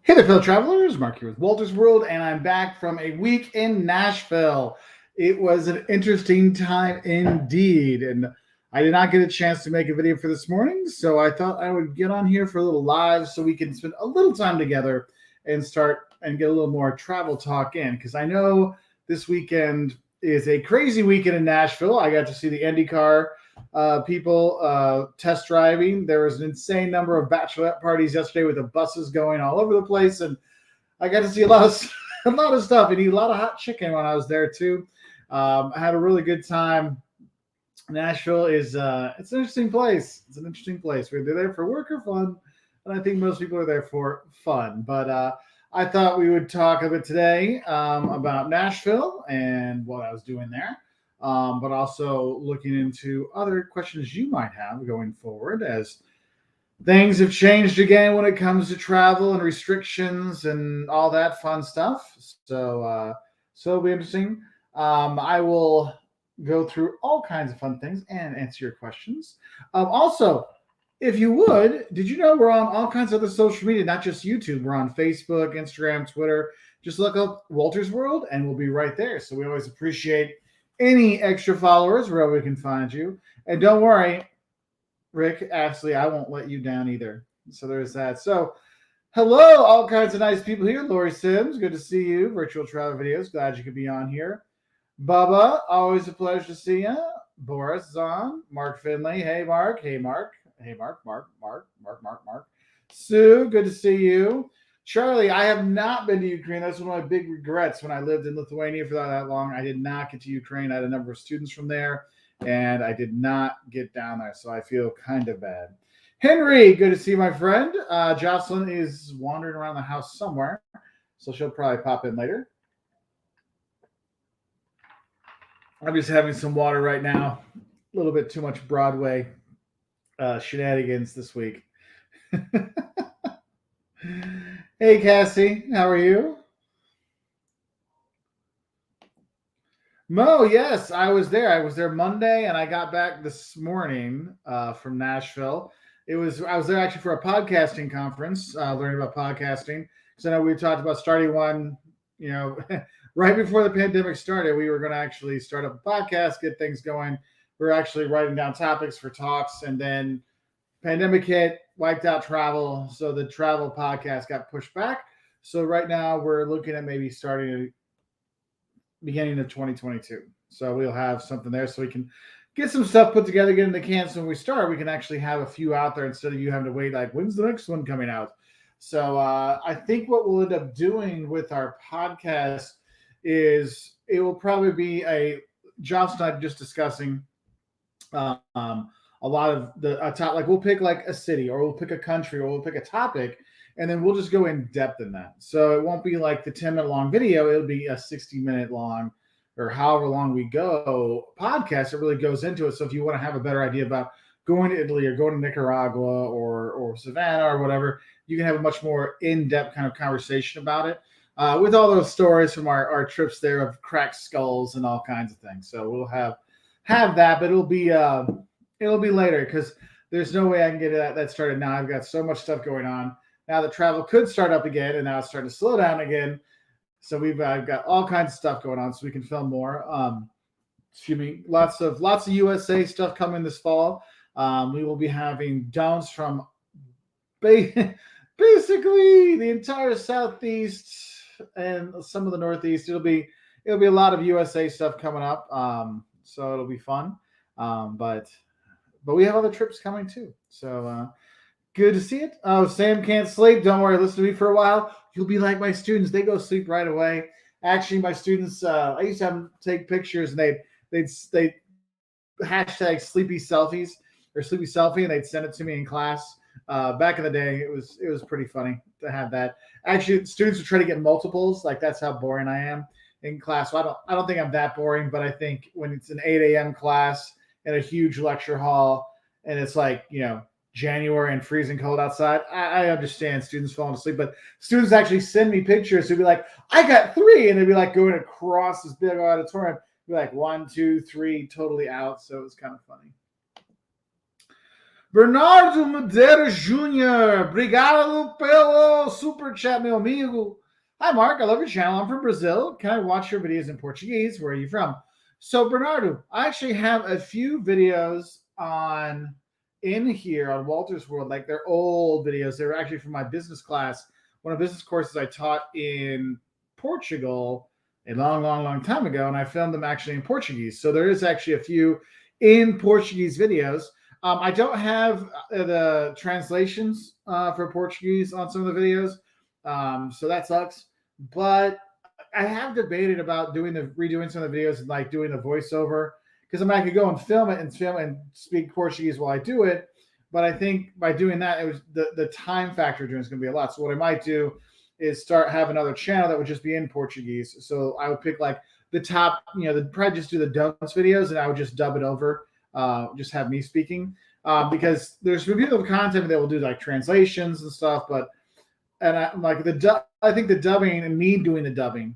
Hey there, fellow travelers. Mark here with Walter's World, and I'm back from a week in Nashville. It was an interesting time indeed, and I did not get a chance to make a video for this morning, so I thought I would get on here for a little live so we can spend a little time together and start and get a little more travel talk in, because I know this weekend is a crazy weekend in Nashville. I got to see the IndyCar people test driving. There was an insane number of bachelorette parties yesterday with the buses going all over the place, and I got to see a lot of a lot of stuff and eat a lot of hot chicken when I was there too. I had a really good time. Nashville is it's an interesting place. It's an interesting place. We're there for work or fun, and I think most people are there for fun. But I thought we would talk a bit today about Nashville and what I was doing there, but also looking into other questions you might have going forward as things have changed again when it comes to travel and restrictions and all that fun stuff. So it'll be interesting. I will go through all kinds of fun things and answer your questions. Also, if you would, did you know we're on all kinds of other social media, not just YouTube? We're on Facebook, Instagram, Twitter. Just look up Walter's World and we'll be right there. So we always appreciate any extra followers wherever we can find you. And don't worry, Rick, Ashley, I won't let you down either. So there's that. So hello, all kinds of nice people here. Lori Sims, good to see you. Virtual Travel Videos, glad you could be on here. Bubba, always a pleasure to see you. Boris Zahn, Mark Finley. Hey, Mark. Hey, Mark. Hey, Mark. Sue, good to see you. Charlie, I have not been to Ukraine. That's one of my big regrets when I lived in Lithuania for that long. I did not get to Ukraine. I had a number of students from there, and I did not get down there, so I feel kind of bad. Henry, good to see my friend. Jocelyn is wandering around the house somewhere, so she'll probably pop in later. I'm just having some water right now. A little bit too much Broadway shenanigans this week. Hey, Cassie, how are you? Mo, yes, I was there. I was there Monday, and I got back this morning from Nashville. I was there actually for a podcasting conference, learning about podcasting. Because I know we talked about starting one, you know, right before the pandemic started. We were going to actually start up a podcast, get things going. We were actually writing down topics for talks, and then pandemic hit, wiped out travel, so the travel podcast got pushed back. So right now we're looking at maybe starting beginning of 2022. So we'll have something there so we can get some stuff put together, get in the can. So when we start, we can actually have a few out there instead of you having to wait like, when's the next one coming out? So I think what we'll end up doing with our podcast is it will probably be Josh and I just discussing a lot of the top, like we'll pick like a city or we'll pick a country or we'll pick a topic, and then we'll just go in depth in that. So it won't be like the 10-minute long video, it'll be a 60-minute long or however long we go podcast. It really goes into it. So if you want to have a better idea about going to Italy or going to Nicaragua or Savannah or whatever, you can have a much more in-depth kind of conversation about it. With all those stories from our trips there of cracked skulls and all kinds of things. So we'll have that, but it'll be later because there's no way I can get that started now. I've got so much stuff going on. Now the travel could start up again, and now it's starting to slow down again. So I've got all kinds of stuff going on, so we can film more. Lots of USA stuff coming this fall. We will be having downs from basically the entire Southeast and some of the Northeast. It'll be a lot of USA stuff coming up. So it'll be fun. But we have other trips coming too. So good to see it. Oh, Sam can't sleep. Don't worry. Listen to me for a while. You'll be like my students. They go sleep right away. Actually, my students, I used to have them take pictures and they'd hashtag sleepy selfies or sleepy selfie, and they'd send it to me in class. Back in the day, it was pretty funny to have that. Actually, students would try to get multiples. Like that's how boring I am in class. So I don't think I'm that boring, but I think when it's an 8 a.m. class in a huge lecture hall and it's like, January and freezing cold outside, I understand students falling asleep, but students actually send me pictures. They'd be like, I got 3. And they'd be like going across this big auditorium, be like 1, 2, 3, totally out. So it was kind of funny. Bernardo Madeira Jr., obrigado pelo super chat, meu amigo. Hi, Mark. I love your channel. I'm from Brazil. Can I watch your videos in Portuguese? Where are you from? So, Bernardo, I actually have a few videos in here on Walter's World. Like, they're old videos. They're actually from my business class. One of the business courses I taught in Portugal a long, long, long time ago, and I filmed them actually in Portuguese. So there is actually a few in Portuguese videos. I don't have the translations for Portuguese on some of the videos, so that sucks. But I have debated about redoing some of the videos and like doing the voiceover, because I could go and film it and speak Portuguese while I do it. But I think by doing that, it was the time factor doing is going to be a lot. So what I might do is have another channel that would just be in Portuguese. So I would pick like the top, probably just do the don'ts videos, and I would just dub it over, just have me speaking, because there's people of content that will do like translations and stuff, I think the dubbing and me doing the dubbing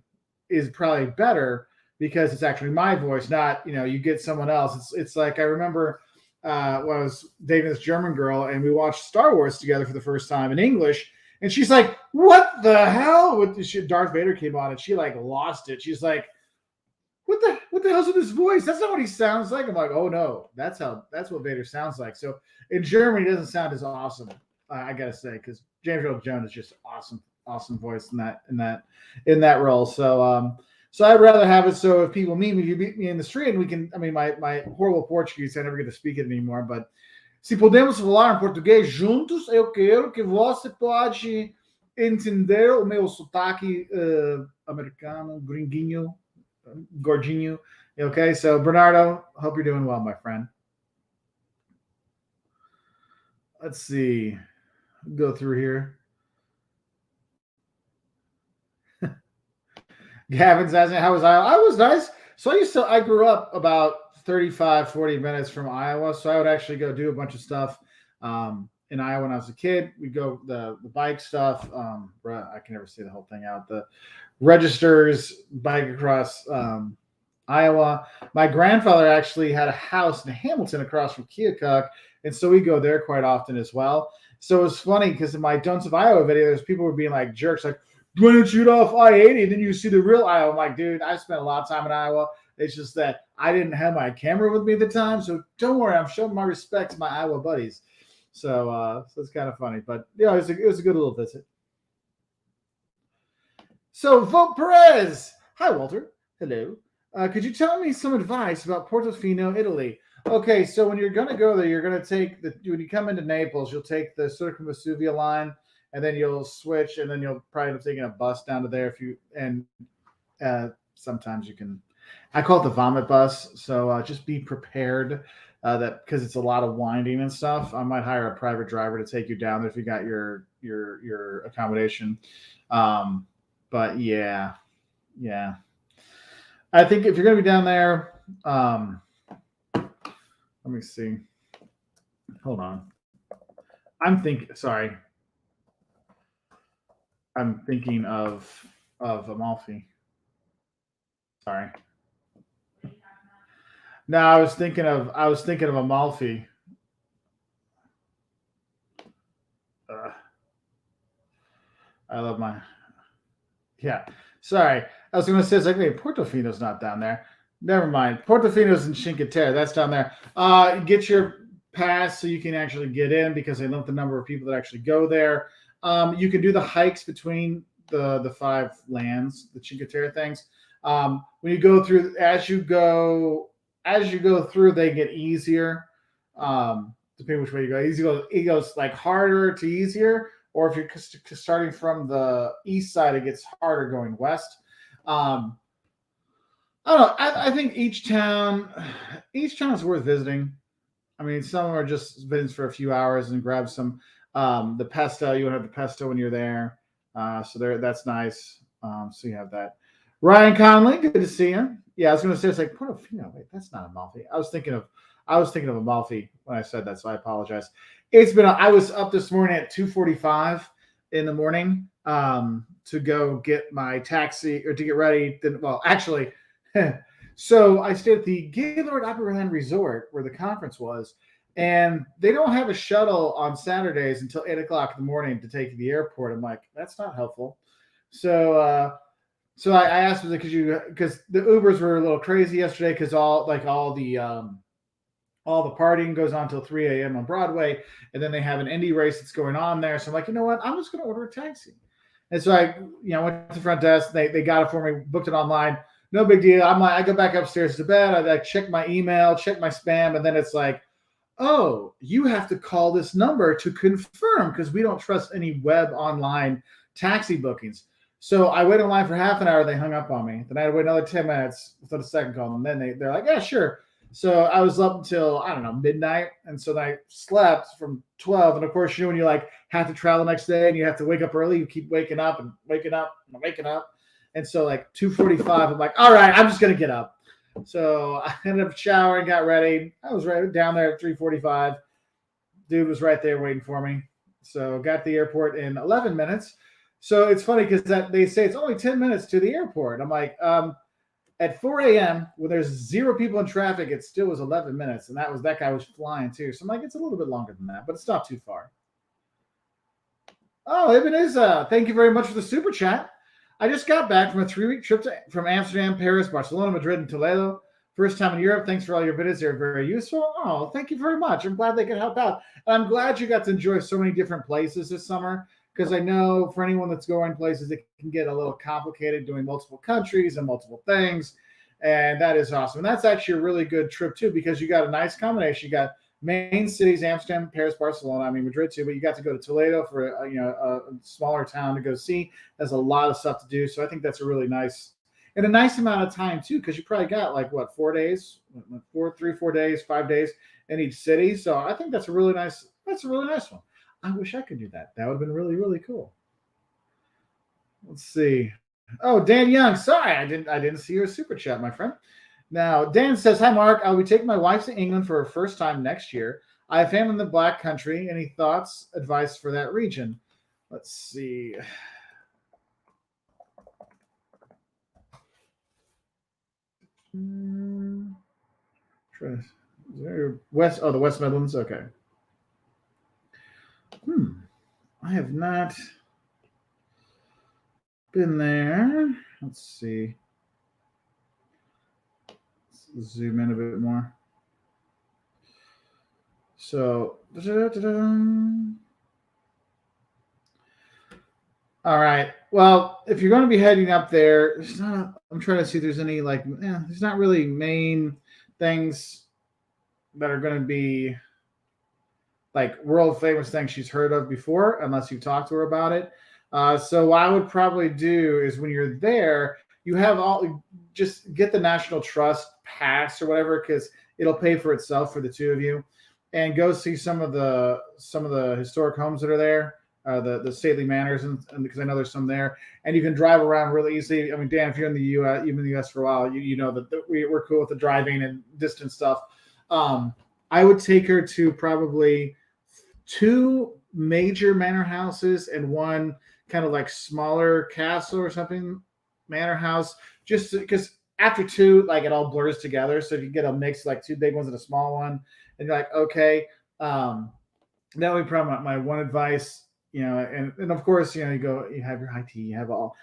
is probably better because it's actually my voice, not you get someone else. It's like I remember when I was dating this German girl and we watched Star Wars together for the first time in English, and she's like, "What the hell?" Darth Vader came on and she like lost it. She's like, what the hell's with his voice? That's not what he sounds like. I'm like, oh no, that's what Vader sounds like. So in Germany, he doesn't sound as awesome. I gotta say, because James Earl Jones is just awesome voice in that role. So I'd rather have it so if people meet me, if you meet me in the street, and we can. I mean, my horrible Portuguese, I never get to speak it anymore. But se podemos falar em português juntos, eu quero que você pode entender o meu sotaque americano, gringuinho. Gordinho. Okay, so Bernardo, hope you're doing well, my friend. Let's see. Go through here. Gavin's asking, how was Iowa? I was nice. So I grew up about 35, 40 minutes from Iowa. So I would actually go do a bunch of stuff in Iowa when I was a kid. We'd go the bike stuff. I can never say the whole thing out. The registers, bike across Iowa. My grandfather actually had a house in Hamilton across from Keokuk, and so we go there quite often as well. So it was funny because in my Don'ts of Iowa video, there's people were being like jerks, like, why don't you get off I-80? And then you see the real Iowa. I'm like, dude, I spent a lot of time in Iowa. It's just that I didn't have my camera with me at the time, so don't worry, I'm showing my respect to my Iowa buddies. So it's kind of funny, but it was a good little visit. So Vote Perez. Hi, Walter. Hello. Could you tell me some advice about Portofino, Italy? Okay, so when you're going to go there, you're going to take when you come into Naples, you'll take the Circumvallivia line, and then you'll switch, and then you'll probably end up taking a bus down to there sometimes you can. I call it the vomit bus, so just be prepared that because it's a lot of winding and stuff. I might hire a private driver to take you down there if you got your accommodation. But yeah. I think if you're going to be down there, let me see. Hold on. I'm thinking of Amalfi. Sorry. No, I was thinking of Amalfi. I love my. Yeah. Sorry. I was going to say, it's like, hey, Portofino's not down there. Never mind. Portofino's in Cinque Terre. That's down there. Get your pass so you can actually get in because they limit the number of people that actually go there. You can do the hikes between the 5 lands, the Cinque Terre things. When you go through, as you go through, they get easier. Depending which way you go. It goes like harder to easier, or if you're starting from the east side, it gets harder going west. I don't know. I think each town is worth visiting. I mean, some are just visits for a few hours and grab some the pesto. You won't have the pesto when you're there, so that's nice. So you have that. Ryan Conley, good to see you. Yeah, I was going to say it's like Portofino. Wait, that's not Amalfi. I was thinking of Amalfi when I said that, so I apologize. I was up this morning at 2:45 in the morning to go get my taxi or to get ready. Well, actually, so I stayed at the Gaylord Opryland Resort where the conference was, And they don't have a shuttle on Saturdays until 8 o'clock in the morning to take you to the airport. I'm like, that's not helpful. So I asked them because the Ubers were a little crazy yesterday because all the partying goes on till 3 a.m. on Broadway, and then they have an indie race that's going on there. So I'm like, you know what? I'm just going to order a taxi. And so I went to the front desk. They got it for me, booked it online. No big deal. I'm like, I go back upstairs to bed. I check my email, check my spam, and then it's like, oh, you have to call this number to confirm because we don't trust any web online taxi bookings. So I waited in line for half an hour. They hung up on me. Then I had to wait another 10 minutes for the second call. And then they're like, yeah, sure. So I was up until, I don't know, midnight. And so I slept from 12. And of course, when you have to travel next day and you have to wake up early, you keep waking up and waking up and waking up. And so 2:45, I'm like, all right, I'm just going to get up. So I ended up showering, got ready. I was right down there at 3:45. Dude was right there waiting for me. So got to the airport in 11 minutes. So it's funny because they say it's only 10 minutes to the airport. I'm like, at 4 a.m. when there's 0 people in traffic, it still was 11 minutes. And that guy was flying too. So I'm like, it's a little bit longer than that, but it's not too far. Oh, Ebenezer, thank you very much for the super chat. I just got back from a 3-week trip from Amsterdam, Paris, Barcelona, Madrid, and Toledo. First time in Europe. Thanks for all your videos. They're very useful. Oh, thank you very much. I'm glad they could help out. And I'm glad you got to enjoy so many different places this summer because I know for anyone that's going places, it can get a little complicated doing multiple countries and multiple things. And that is awesome. And that's actually a really good trip, too, because you got a nice combination. You got main cities, Amsterdam, Paris, Barcelona. I mean, Madrid too, but you got to go to Toledo for a smaller town to go see. There's a lot of stuff to do, so I think that's a really nice and a nice amount of time too, because you probably got 4 days, 4 days, 5 days in each city. So I think that's a really nice. That's a really nice one. I wish I could do that. That would have been really, really cool. Let's see. Oh, Dan Young. Sorry, I didn't see your super chat, my friend. Now, Dan says, hi, Mark. I'll be taking my wife to England for her first time next year. I have family in the Black Country. Any thoughts, advice for that region? Let's see. The West Midlands. Okay. I have not been there. Let's see. Let's zoom in a bit more. So, all right. Well, if you're going to be heading up there, I'm trying to see if there's any there's not really main things that are going to be world famous things she's heard of before, unless you talked to her about it. So what I would probably do is when you're there, you have just get the National Trust pass or whatever, because it'll pay for itself for the two of you, and go see some of the historic homes that are there, the stately manors, and because I know there's some there, and you can drive around really easily. I mean, Dan, if you're in the U.S., you've been in the U.S. for a while, you know that we're cool with the driving and distance stuff. I would take her to probably 2 major manor houses and 1 kind of smaller castle or something manor house, just because after 2, it all blurs together. So if you get a mix, 2 big ones and a small one, and you're like, okay, that would be probably my one advice, and of course, you have your high tea, you have all.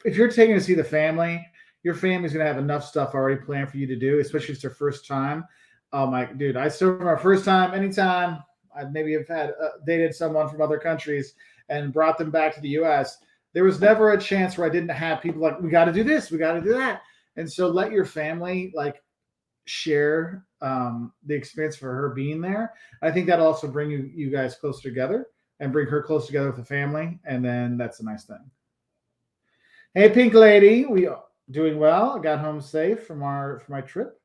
If you're taking to see the family, your family's going to have enough stuff already planned for you to do, especially if it's their first time. Oh my dude, I still remember my first time, anytime I maybe have had dated someone from other countries and brought them back to the U.S., there was never a chance where I didn't have people we got to do this, we got to do that. And so let your family share the experience for her being there. I think that'll also bring you guys closer together and bring her close together with the family. And then that's a nice thing. Hey, Pink Lady, we are doing well. I got home safe from my trip.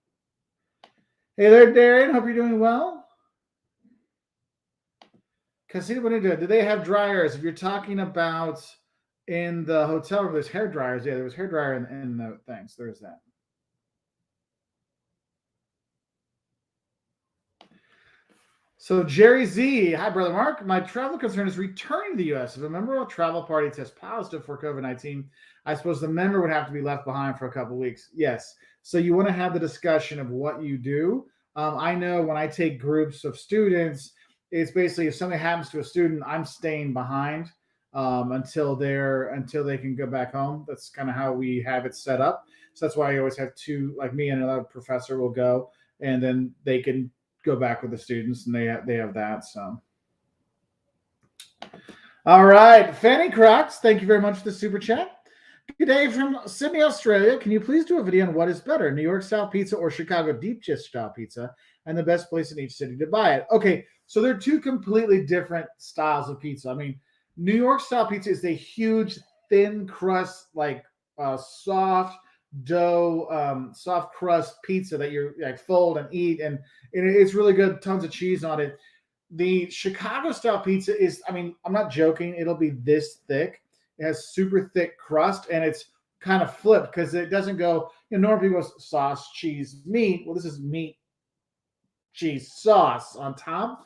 Hey there, Darren. Hope you're doing well. Casita Bonita, do they have dryers? If you're talking about in the hotel room, there's hair dryers. Yeah, there was hair dryer in the things. There's that. So Jerry Z, hi brother Mark. My travel concern is returning to the U.S. If a member of a travel party tests positive for COVID-19, I suppose the member would have to be left behind for a couple of weeks. Yes. So you want to have the discussion of what you do. I know when I take groups of students, it's basically if something happens to a student, I'm staying behind until they can go back home. That's kind of how we have it set up. So that's why I always have two, like me and another professor will go, and then they can go back with the students, and they have that. So, all right, Fanny Crocs, thank you very much for the super chat. Good day from Sydney, Australia. Can you please do a video on what is better, New York style pizza or Chicago deep dish style pizza, and the best place in each city to buy it? Okay, so they're two completely different styles of pizza. I mean, New York style pizza is a huge, thin crust, like soft dough, soft crust pizza that you like fold and eat, and it's really good. Tons of cheese on it. The Chicago style pizza is, I mean, I'm not joking. It'll be this thick. It has super thick crust, and it's kind of flipped because it doesn't go, normally people go sauce, cheese, meat. Well, this is meat, cheese, sauce on top.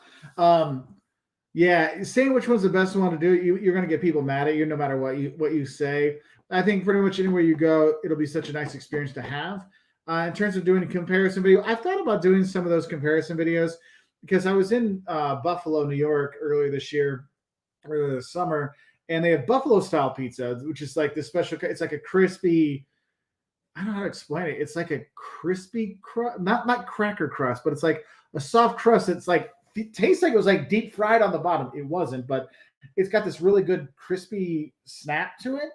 Yeah, saying which one's the best one to do, you're going to get people mad at you no matter what you say. I think pretty much anywhere you go, it'll be such a nice experience to have. In terms of doing a comparison video, I've thought about doing some of those comparison videos because I was in Buffalo, New York earlier this summer, and they have Buffalo style pizza, which is like this special. It's like a crispy. I don't know how to explain it. It's like a crispy crust, not cracker crust, but it's like a soft crust. It's like it tastes like it was like deep fried on the bottom. It wasn't, but it's got this really good crispy snap to it.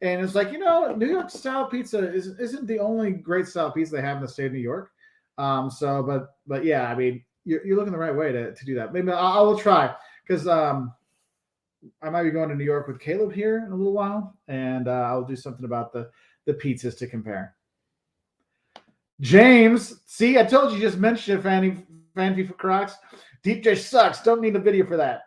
And it's like, New York style pizza isn't the only great style pizza they have in the state of New York. But yeah, I mean, you're looking the right way to do that. Maybe I will try because I might be going to New York with Caleb here in a little while, and I'll do something about the pizzas to compare. James, see, I told you, just mention it, Fanny for Crocs. Deep dish sucks. Don't need a video for that.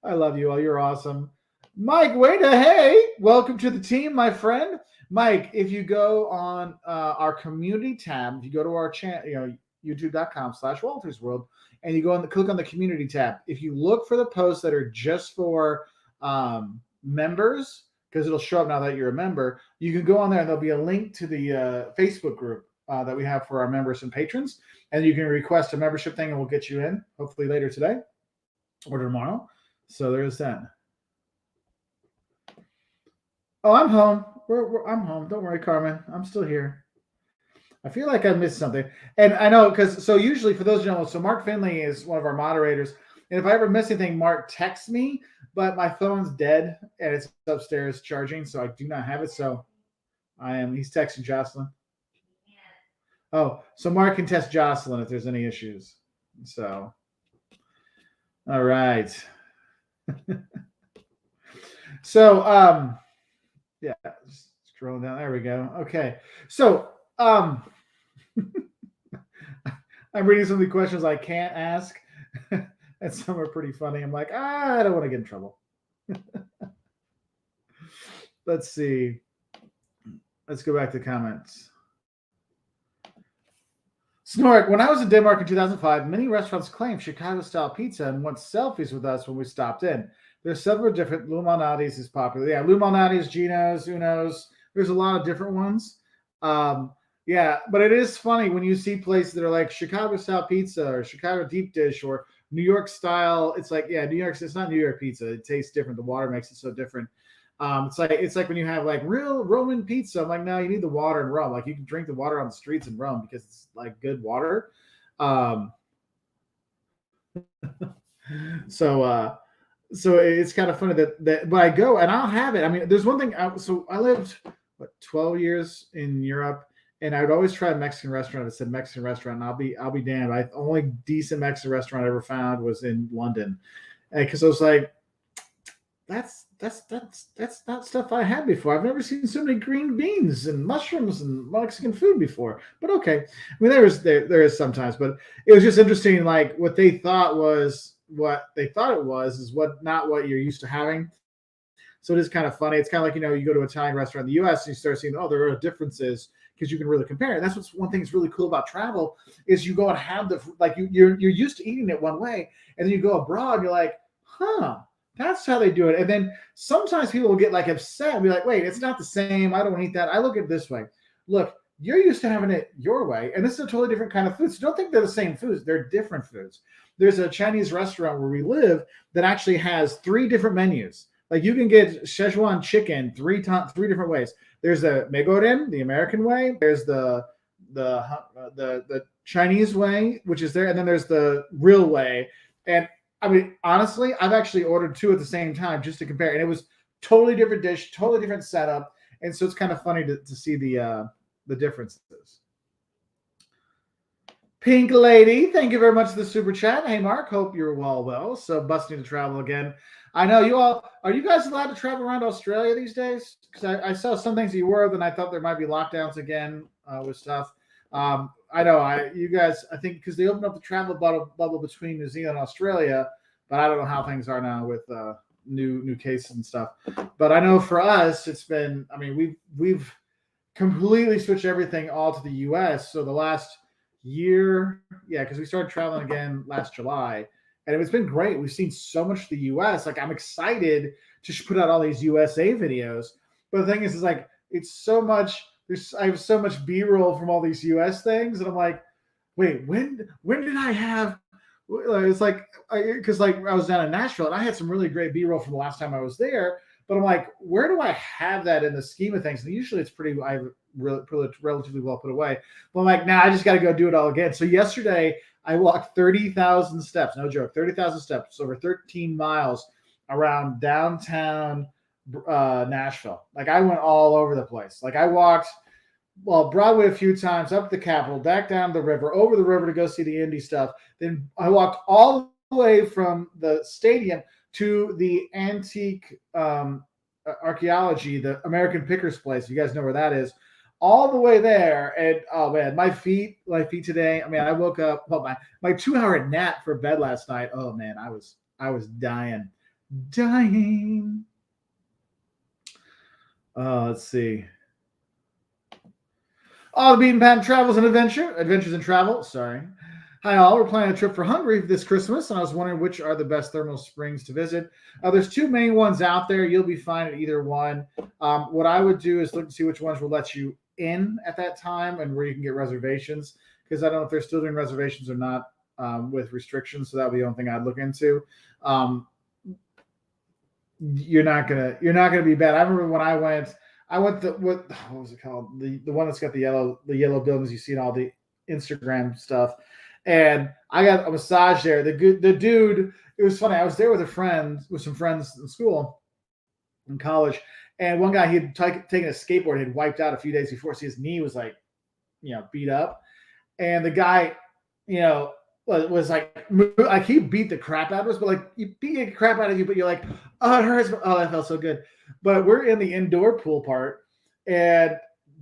I love you all. You're awesome. Mike, hey, welcome to the team, my friend. Mike, if you go on our community tab, if you go to our channel, youtube.com/WaltersWorld, and you go click on the community tab. If you look for the posts that are just for members, because it'll show up now that you're a member, you can go on there and there'll be a link to the Facebook group that we have for our members and patrons. And you can request a membership thing and we'll get you in, hopefully later today or tomorrow. So there's that. Oh, I'm home. I'm home. Don't worry, Carmen. I'm still here. I feel like I missed something. And I know so usually for those who don't know, so Mark Finley is one of our moderators. And if I ever miss anything, Mark texts me, but my phone's dead and it's upstairs charging, so I do not have it. So he's texting Jocelyn. Oh, so Mark can test Jocelyn if there's any issues. So, all right. So, yeah, scrolling down. There we go. Okay. So, I'm reading some of the questions I can't ask, and some are pretty funny. I'm like, I don't want to get in trouble. Let's see. Let's go back to comments. Snork, when I was in Denmark in 2005, many restaurants claimed Chicago-style pizza and want selfies with us when we stopped in. There's several different. Lou Malnati's is popular. Yeah, Lou Malnati's, Gino's, Uno's. There's a lot of different ones. Yeah, but it is funny when you see places that are like Chicago-style pizza or Chicago deep dish or New York style. It's like, yeah, it's not New York pizza. It tastes different. The water makes it so different. It's like when you have like real Roman pizza. I'm like, no, you need the water and rum. Like you can drink the water on the streets in Rome because it's like good water. So it's kind of funny that but I go and I'll have it. I mean, there's one thing. So I lived 12 years in Europe, and I would always try a Mexican restaurant. It said Mexican restaurant, and I'll be damned. The only decent Mexican restaurant I ever found was in London, because I was like, that's not stuff I had before. I've never seen so many green beans and mushrooms and Mexican food before. But okay, I mean there is sometimes, but it was just interesting. Like what they thought it was is not what you're used to having. So it is kind of funny. It's kind of like, you go to an Italian restaurant in the U.S. and you start seeing, there are differences because you can really compare. And that's what's one thing that's really cool about travel is you go and have you're used to eating it one way, and then you go abroad and you're like, that's how they do it. And then sometimes people will get like upset and be like, wait, it's not the same. I don't want to eat that. I look at it this way. Look, you're used to having it your way, and this is a totally different kind of food. So don't think they're the same foods; they're different foods. There's a Chinese restaurant where we live that actually has 3 different menus. Like you can get Szechuan chicken three different ways. There's a Megoren, the American way. There's the Chinese way, which is there, and then there's the real way. And I mean, honestly, I've actually ordered 2 at the same time just to compare, and it was totally different dish, totally different setup, and so it's kind of funny to see the differences. Pink Lady, thank you very much for the super chat. Hey, Mark, hope you're well. So busting to travel again. I know you all. Are you guys allowed to travel around Australia these days? Because I saw some things you were, then I thought there might be lockdowns again with stuff. I know you guys. I think because they opened up the travel bubble between New Zealand and Australia, but I don't know how things are now with new cases and stuff. But I know for us, it's been. I mean, we've completely switched everything all to the U.S. So the last year, yeah, because we started traveling again last July, and it's been great. We've seen so much of the US. Like I'm excited to put out all these USA videos, but the thing is like it's so much. I have so much B-roll from all these US things, and I'm like, wait, when did I have? It's like because like I was down in Nashville and I had some really great B-roll from the last time I was there, but I'm like, where do I have that in the scheme of things? And usually it's pretty. I've relatively well put away. But I'm like, I just got to go do it all again. So yesterday I walked 30,000 steps, no joke, 30,000 steps, over 13 miles around downtown Nashville. Like I went all over the place. Like I walked, Broadway a few times, up the Capitol, back down the river, over the river to go see the indie stuff. Then I walked all the way from the stadium to the antique archaeology, the American Pickers place. You guys know where that is. All the way there, and oh man, my feet today. I mean, I woke up. Well, my 2-hour nap for bed last night. Oh man, I was dying. Let's see. All the Beaten Path Travels and Adventures and Travel. Sorry. Hi all, we're planning a trip for Hungary this Christmas, and I was wondering which are the best thermal springs to visit. There's 2 main ones out there. You'll be fine at either one. What I would do is look to see which ones will let you in at that time and where you can get reservations, because I don't know if they're still doing reservations or not with restrictions, so that would be the only thing I'd look into. You're not gonna be bad. I remember when I went what was it called? The one that's got the yellow buildings you see in all the Instagram stuff. And I got a massage there. The dude, it was funny. I was there with some friends in school, in college, and one guy, he had taken a skateboard, had wiped out a few days before, so his knee was like, beat up. And the guy, was like he beat the crap out of us, but like you beat the crap out of you, but you're like, oh, it hurts. Oh, that felt so good. But we're in the indoor pool part, and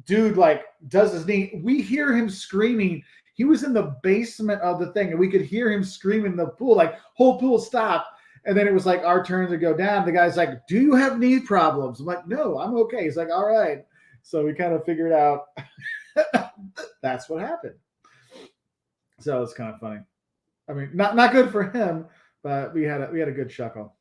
dude like does his knee. We hear him screaming. He was in the basement of the thing, and we could hear him screaming in the pool, like whole pool stopped. And then it was like our turn to go down. The guy's like, do you have knee problems? I'm like, no, I'm okay. He's like, all right. So we kind of figured out that's what happened. So it's kind of funny. I mean, not good for him, but we had a good chuckle.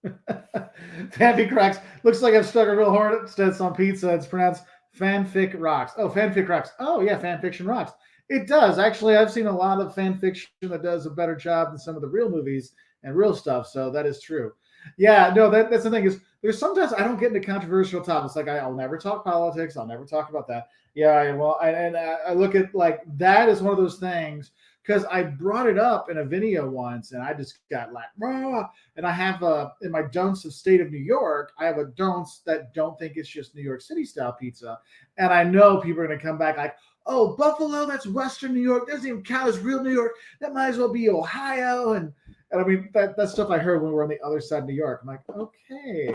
Fanfic Cracks. Looks like I've stuck a real hornet's on pizza. It's pronounced Fanfic Rocks. Oh, Fanfic Rocks. Oh, yeah, fan fiction rocks. It does. Actually, I've seen a lot of fan fiction that does a better job than some of the real movies and real stuff, so that is true. Yeah, no, that's the thing is there's sometimes I don't get into controversial topics. Like I'll never talk politics. I'll never talk about that. Yeah, well, I look at like that is one of those things because I brought it up in a video once and I just got like, raw. And I have in my don'ts of state of New York, I have a don'ts that don't think it's just New York City style pizza. And I know people are going to come back like, oh, Buffalo, that's Western New York. Doesn't even count as real New York. That might as well be Ohio. And I mean, that's stuff I heard when we were on the other side of New York. I'm like, okay,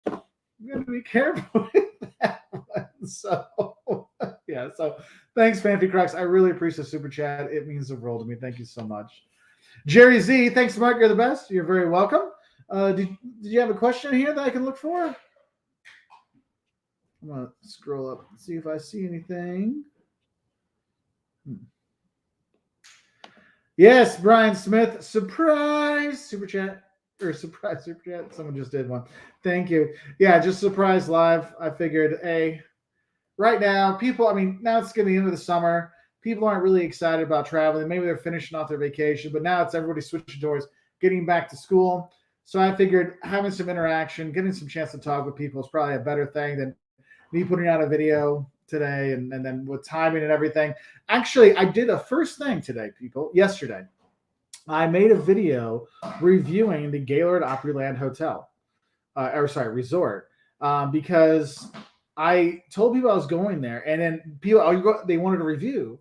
I'm going to be careful with that one. So, yeah. So thanks, Fanfic Cracks. I really appreciate the super chat. It means the world to me. Thank you so much. Jerry Z, thanks, Mark. You're the best. You're very welcome. Did you have a question here that I can look for? I'm going to scroll up and see if I see anything. Yes, Brian Smith, surprise super chat or surprise super chat. Someone just did one. Thank you. Yeah, just surprise live. I figured, hey, right now, people, I mean, now it's getting the end of the summer. People aren't really excited about traveling. Maybe they're finishing off their vacation, but now it's everybody switching towards getting back to school. So I figured having some interaction, getting some chance to talk with people is probably a better thing than me putting out a video today and then with timing and everything. Actually, I did a first thing today, people, yesterday. I made a video reviewing the Gaylord Opryland Hotel, resort, because I told people I was going there, and then people they wanted a review,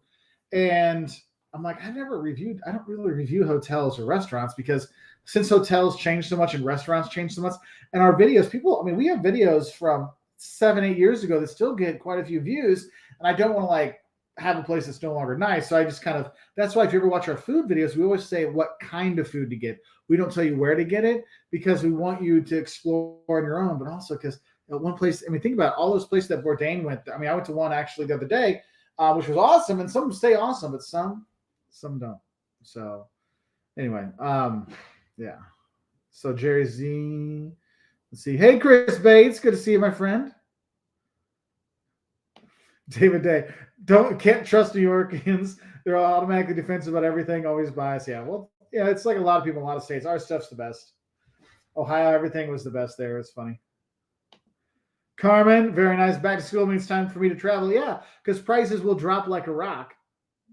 and I'm like, I don't really review hotels or restaurants because since hotels change so much and restaurants change so much, and our videos, people, I mean, we have videos from 7, 8 years ago that still get quite a few views, and I don't want to like have a place that's no longer nice. So I just that's why if you ever watch our food videos, we always say what kind of food to get. We don't tell you where to get it because we want you to explore on your own, but also because one place, I mean, think about all those places that Bourdain went. I mean, I went to one actually the other day, which was awesome, and some stay awesome, but some don't. So anyway, yeah. So Jerry Z, let's see. Hey, Chris Bates, good to see you, my friend. David Day, can't trust New Yorkers. They're automatically defensive about everything, always biased. Yeah, well, yeah, it's like a lot of people in a lot of states. Our stuff's the best. Ohio, everything was the best there. It's funny. Carmen, very nice. Back to school means time for me to travel. Yeah, because prices will drop like a rock.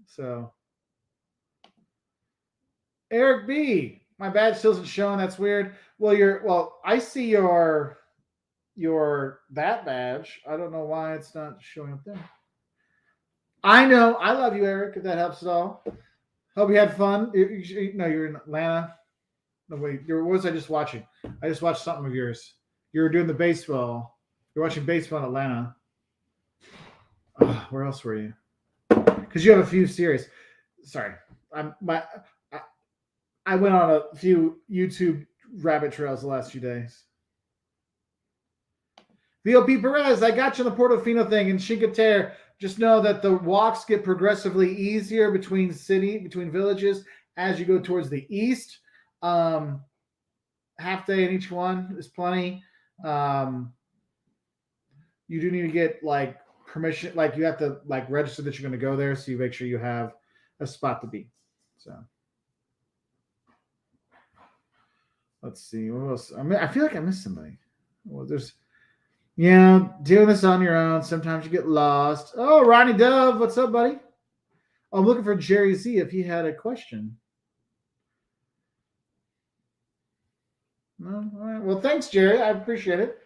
So, Eric B, my badge still isn't showing. That's weird. Well, I see your that badge. I don't know why it's not showing up there. I know. I love you, Eric, if that helps at all. Hope you had fun. You're in Atlanta. No, wait. What was I just watching? I just watched something of yours. You were doing the baseball. You're watching baseball in Atlanta. Where else were you? Because you have a few series. Sorry. I went on a few YouTube rabbit trails the last few days. VOP Perez, I got you on the Portofino thing in Cinque Terre. Just know that the walks get progressively easier between villages as you go towards the east. Half day in each one is plenty. You do need to get like permission, like you have to like register that you're going to go there, so you make sure you have a spot to be. So let's see what else. I feel like I missed somebody. Well, doing this on your own. Sometimes you get lost. Oh, Ronnie Dove, what's up, buddy? I'm looking for Jerry Z if he had a question. No, all right. Well, thanks, Jerry. I appreciate it.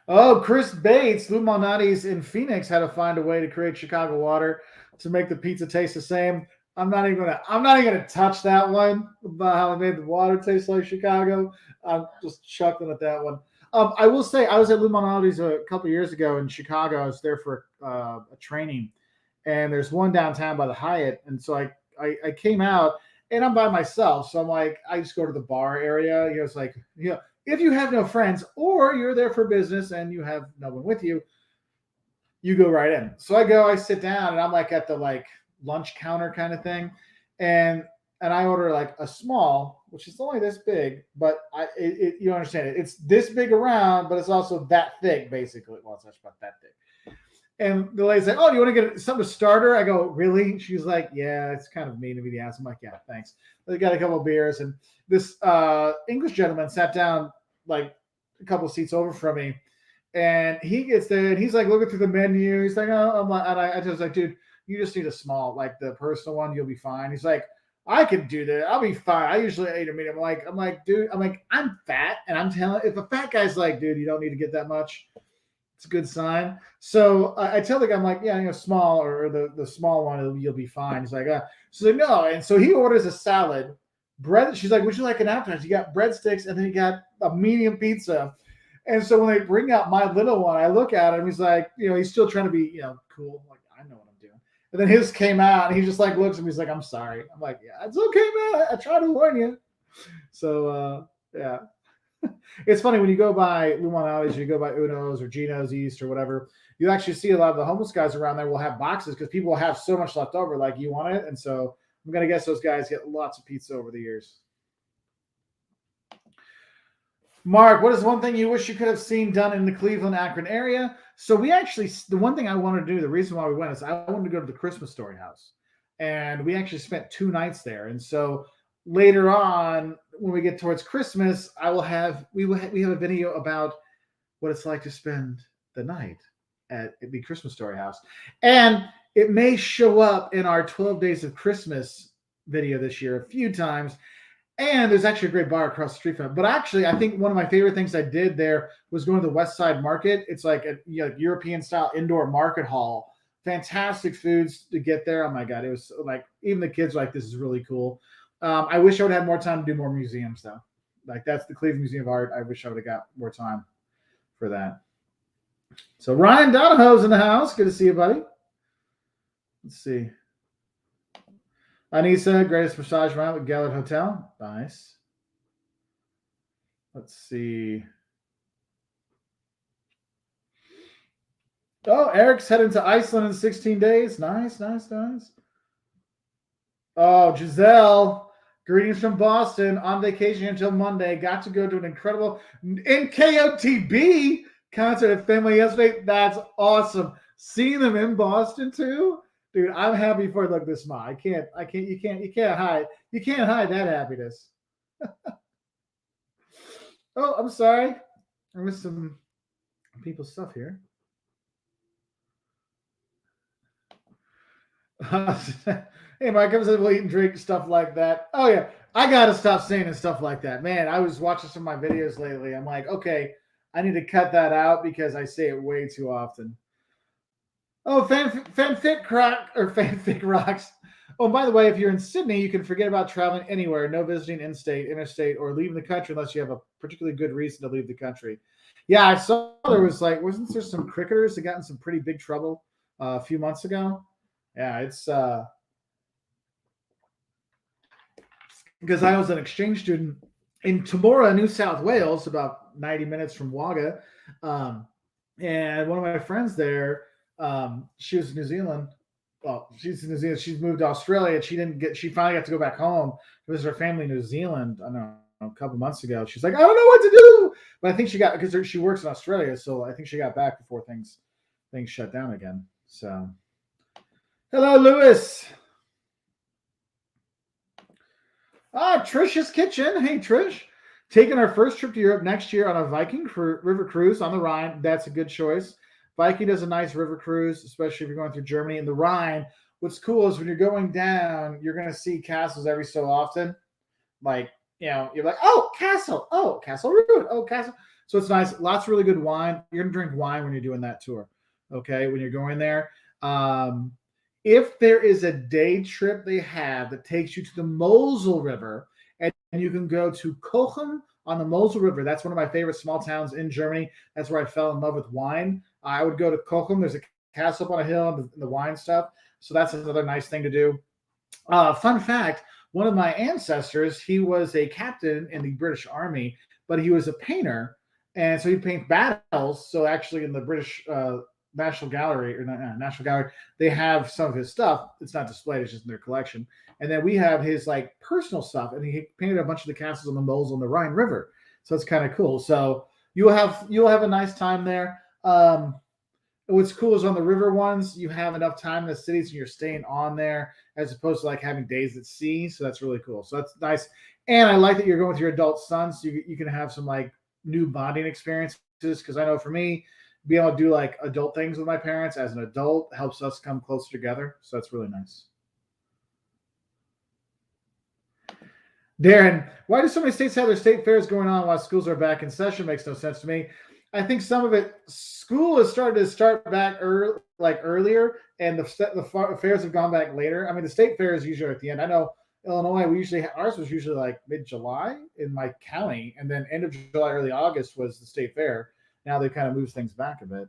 Oh, Chris Bates, Lou Malnati's in Phoenix had to find a way to create Chicago water to make the pizza taste the same. I'm not even gonna touch that one about how they made the water taste like Chicago. I'm just chuckling at that one. I will say I was at Lou Malnati's a couple years ago in Chicago. I was there for a training, and there's one downtown by the Hyatt, and so I came out and I'm by myself, so I'm like I just go to the bar area. It's like if you have no friends or you're there for business and you have no one with you, you go right in. So I sit down, and I'm like at the lunch counter kind of thing, and I order like a small, which is only this big, but you understand it. It's this big around, but it's also that thick, basically. Well, it's not about that thick. And the lady's like, "Oh, do you want to get something to starter?" I go, "Really?" She's like, "Yeah, it's kind of mean to me to ask." I'm like, "Yeah, thanks." They got a couple of beers, and this English gentleman sat down like a couple of seats over from me, and he gets there, and he's like looking through the menu. He's like, "Oh," I'm like, and I was like, "Dude, you just need a small, like the personal one. You'll be fine." He's like, "I can do that. I'll be fine. I usually eat a medium." I'm like, dude, I'm fat, and I'm telling. If a fat guy's like, "Dude, you don't need to get that much," it's a good sign. So I tell the guy, I'm like, "Yeah, small or the small one, you'll be fine." He's like, "So no." And so he orders a salad, bread. She's like, "Would you like an appetizer?" You got breadsticks, and then you got a medium pizza. And so when they bring out my little one, I look at him. He's like, he's still trying to be, cool. I'm like, I know what I'm doing. And then his came out, and he just like looks at me. He's like, "I'm sorry." I'm like, "Yeah, it's okay, man. I try to warn you." So yeah. It's funny when you go by Lou Malnati's, you go by Uno's or Gino's East or whatever, you actually see a lot of the homeless guys around there will have boxes because people will have so much left over, like, you want it. And so I'm going to guess those guys get lots of pizza over the years. Mark, what is one thing you wish you could have seen done in the Cleveland, Akron area? So we actually, the one thing I wanted to do, the reason why we went is I wanted to go to the Christmas Story House, and we actually spent 2 nights there. And so later on, when we get towards Christmas, we have a video about what it's like to spend the night at the Christmas Story House, and it may show up in our 12 Days of Christmas video this year a few times. And there's actually a great bar across the street from it. But actually, I think one of my favorite things I did there was going to the West Side Market. It's like a European style indoor market hall. Fantastic foods to get there. Oh my God. It was like, even the kids were like, this is really cool. I wish I would have more time to do more museums though. Like that's the Cleveland Museum of Art. I wish I would have got more time for that. So Ryan Donahoe's in the house. Good to see you, buddy. Let's see. Anissa, greatest massage round at Gellert Hotel. Nice. Let's see. Oh, Eric's heading to Iceland in 16 days. Nice. Oh, Giselle, greetings from Boston. On vacation until Monday. Got to go to an incredible NKOTB concert at Family yesterday. That's awesome. Seeing them in Boston too. Dude, I'm happy for look this smile. You can't hide that happiness. Oh, I'm sorry. I missed some people's stuff here. Hey, Mike, I'm saying we'll eat and drink stuff like that. Oh yeah, I gotta stop saying stuff like that, man. I was watching some of my videos lately. I'm like, okay, I need to cut that out because I say it way too often. Oh, fanfic rocks. Oh, by the way, if you're in Sydney, you can forget about traveling anywhere. No visiting in-state, interstate, or leaving the country unless you have a particularly good reason to leave the country. Yeah, I saw there was like, wasn't there some cricketers that got in some pretty big trouble a few months ago? Yeah, it's because I was an exchange student in Temora, New South Wales, about 90 minutes from Wagga, and one of my friends there. She was in New Zealand. Well, she's in New Zealand. She's moved to Australia. She finally got to go back home to visit her family in New Zealand. I don't know, a couple months ago. She's like, I don't know what to do. But I think she got, because she works in Australia. So I think she got back before things shut down again. So hello, Lewis. Trish's Kitchen. Hey, Trish. Taking our first trip to Europe next year on a Viking river cruise on the Rhine. That's a good choice. Viking does a nice river cruise, especially if you're going through Germany and the Rhine. What's cool is when you're going down, you're going to see castles every so often. Like, you're like, oh, castle. Oh, Castle Ruin. Oh, castle. So it's nice. Lots of really good wine. You're going to drink wine when you're doing that tour, okay, when you're going there. If there is a day trip they have that takes you to the Mosel River, and you can go to Cochem on the Mosel River. That's one of my favorite small towns in Germany. That's where I fell in love with wine. I would go to Cochem. There's a castle up on a hill and the wine stuff. So that's another nice thing to do. Fun fact, one of my ancestors, he was a captain in the British Army, but he was a painter. And so he'd paint battles. So actually in the British National Gallery, National Gallery, they have some of his stuff. It's not displayed, it's just in their collection. And then we have his like personal stuff. And he painted a bunch of the castles on the Mosel and the Rhine River. So it's kind of cool. So you'll have a nice time there. What's cool is on the river ones, you have enough time in the cities and you're staying on there as opposed to like having days at sea. So that's really cool. So that's nice. And I like that you're going with your adult son, so you can have some like new bonding experiences. Because I know for me, being able to do like adult things with my parents as an adult helps us come closer together. So that's really nice. Darren, why do so many states have their state fairs going on while schools are back in session? Makes no sense to me. I think some of it, school has started to start back earlier, and the fairs have gone back later. I mean, the state fair is usually at the end. I know Illinois, ours was usually like mid-July in my county, and then end of July, early August was the state fair. Now they kind of moves things back a bit.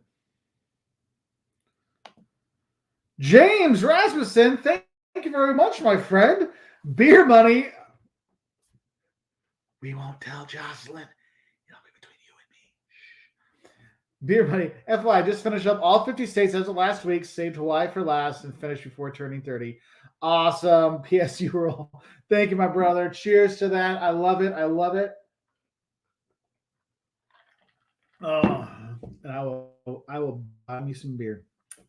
James Rasmussen, thank you very much, my friend. Beer money. We won't tell Jocelyn. Beer money. FYI, just finished up all 50 states as of last week. Saved Hawaii for last and finished before turning 30. Awesome. PSU roll. Thank you, my brother. Cheers to that. I love it. Oh, and I will buy me some beer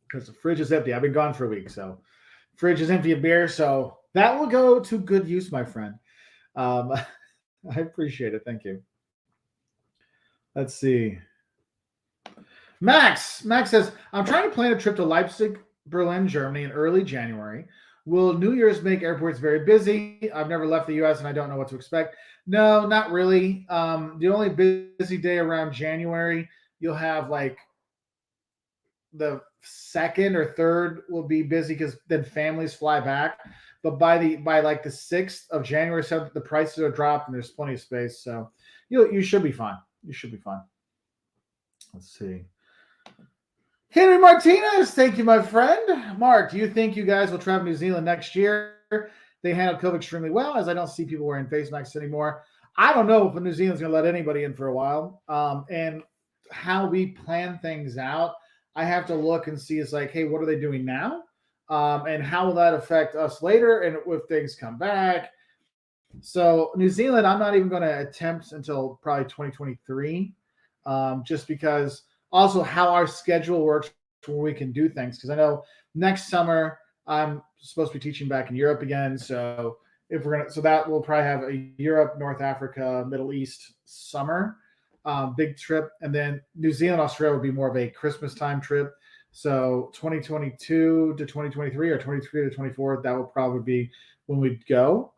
because the fridge is empty. I've been gone for a week, so fridge is empty of beer. So that will go to good use, my friend. Um, I appreciate it. Thank you. Let's see. Max says, I'm trying to plan a trip to Leipzig, Berlin, Germany in early January. Will New Year's make airports very busy? I've never left the US and I don't know what to expect. No, not really. The only busy day around January, you'll have like the second or third will be busy because then families fly back. But by like the 6th of January, 7th, the prices are dropped and there's plenty of space. So you should be fine. You should be fine. Let's see. Henry Martinez, thank you, my friend. Mark, do you think you guys will travel to New Zealand next year? They handled COVID extremely well, as I don't see people wearing face masks anymore. I don't know if New Zealand's going to let anybody in for a while. And how we plan things out, I have to look and see. It's like, hey, what are they doing now? And how will that affect us later? And if things come back. So New Zealand, I'm not even going to attempt until probably 2023, just because also how our schedule works where we can do things. Because I know next summer I'm supposed to be teaching back in Europe again. So if we're gonna, so that we'll probably have a Europe, North Africa, Middle East summer big trip, and then New Zealand, Australia would be more of a Christmas time trip. So 2022 to 2023 or 23 to 24, that would probably be when we'd go.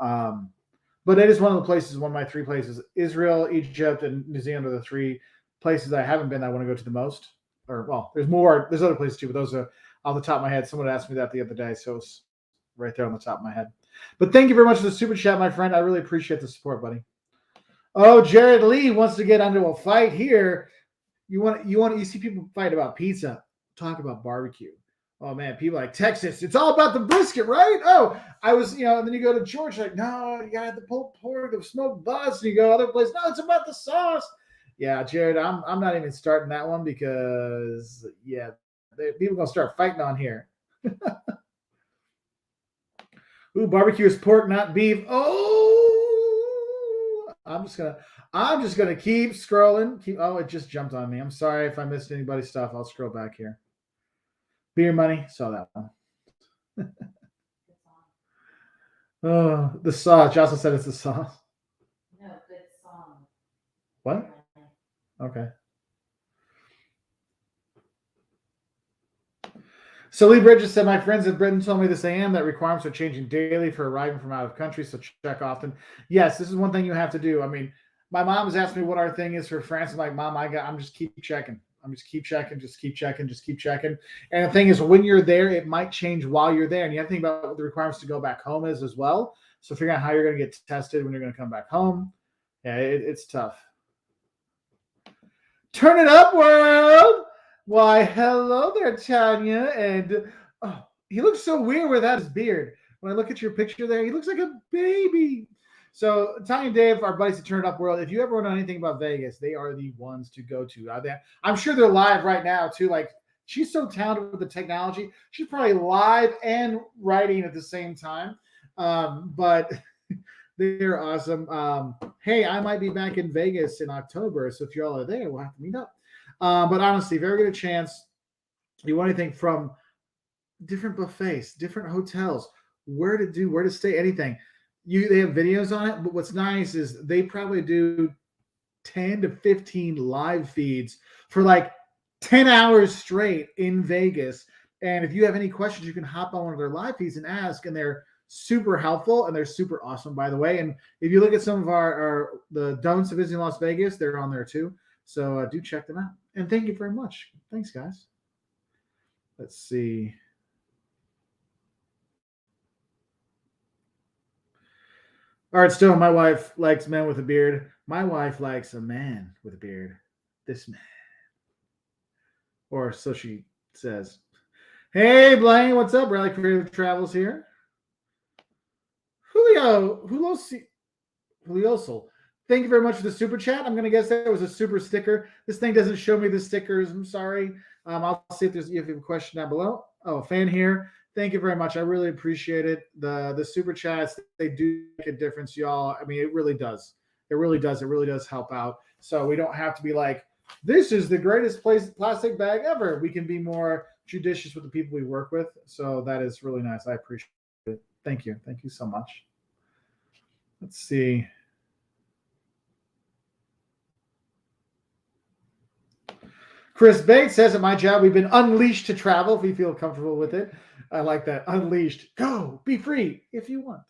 But it is one of the places, one of my three places. Israel, Egypt, and New Zealand are the three places I haven't been I want to go to the most. Or, well, there's more. There's other places too, but those are off the top of my head. Someone asked me that the other day, so it's right there on the top of my head. But thank you very much for the super chat, my friend. I really appreciate the support, buddy. Oh, Jared Lee wants to get into a fight here. You see people fight about pizza, talk about barbecue. Oh man, people like Texas, it's all about the brisket, right? Oh, I was, and then you go to Georgia, like, no, you got the pulled pork, the smoked bus, and you go other place. No, it's about the sauce. Yeah, Jared, I'm not even starting that one because people gonna start fighting on here. Ooh, barbecue is pork, not beef. Oh, I'm just gonna keep scrolling. It just jumped on me. I'm sorry if I missed anybody's stuff. I'll scroll back here. Beer money, saw that one. Oh, the sauce. Jocelyn said it's the sauce. No, good song. What? Okay. So Lee Bridges said, my friends in Britain told me this AM that requirements are changing daily for arriving from out of country, so check often. Yes, this is one thing you have to do. I mean, my mom has asked me what our thing is for France. I'm like, Mom, I'm just keep checking. I'm just keep checking, just keep checking, just keep checking. And the thing is, when you're there, it might change while you're there. And you have to think about what the requirements to go back home is as well. So figuring out how you're going to get tested when you're going to come back home. Yeah, it's tough. Turn it up, world. Why, hello there, Tanya. And he looks so weird without his beard. When I look at your picture there, he looks like a baby. So, Tanya and Dave, our buddies at Turn It Up World, if you ever want to know anything about Vegas, they are the ones to go to out there. I'm sure they're live right now, too. Like, she's so talented with the technology. She's probably live and writing at the same time. But they're awesome. Hey, I might be back in Vegas in October, so if you all are there, we'll have to meet up. But honestly, if you ever get a chance, you want anything from different buffets, different hotels, where to stay, anything. They have videos on it, but what's nice is they probably do 10 to 15 live feeds for like 10 hours straight in Vegas. And if you have any questions, you can hop on one of their live feeds and ask, and they're super helpful and they're super awesome, by the way. And if you look at some of the don'ts of visiting Las Vegas, they're on there too. So do check them out. And thank you very much. Thanks, guys. Let's see. All right, still, my wife likes men with a beard. My wife likes a man with a beard. This man. Or so she says. Hey, Blaine, what's up? Rally Creative Travels here. Juliosol. Thank you very much for the super chat. I'm going to guess that was a super sticker. This thing doesn't show me the stickers. I'm sorry. I'll see if you have a question down below. Oh, fan here. Thank you very much. I really appreciate it. The super chats, they do make a difference, y'all. I mean, it really does. It really does. It really does help out. So we don't have to be like This is the greatest plastic bag ever. We can be more judicious with the people we work with. So that is really nice. I appreciate it. Thank you. Thank you so much. Let's see. Chris Bates says at my job, we've been unleashed to travel if we feel comfortable with it. I like that. Unleashed. Go. Be free if you want.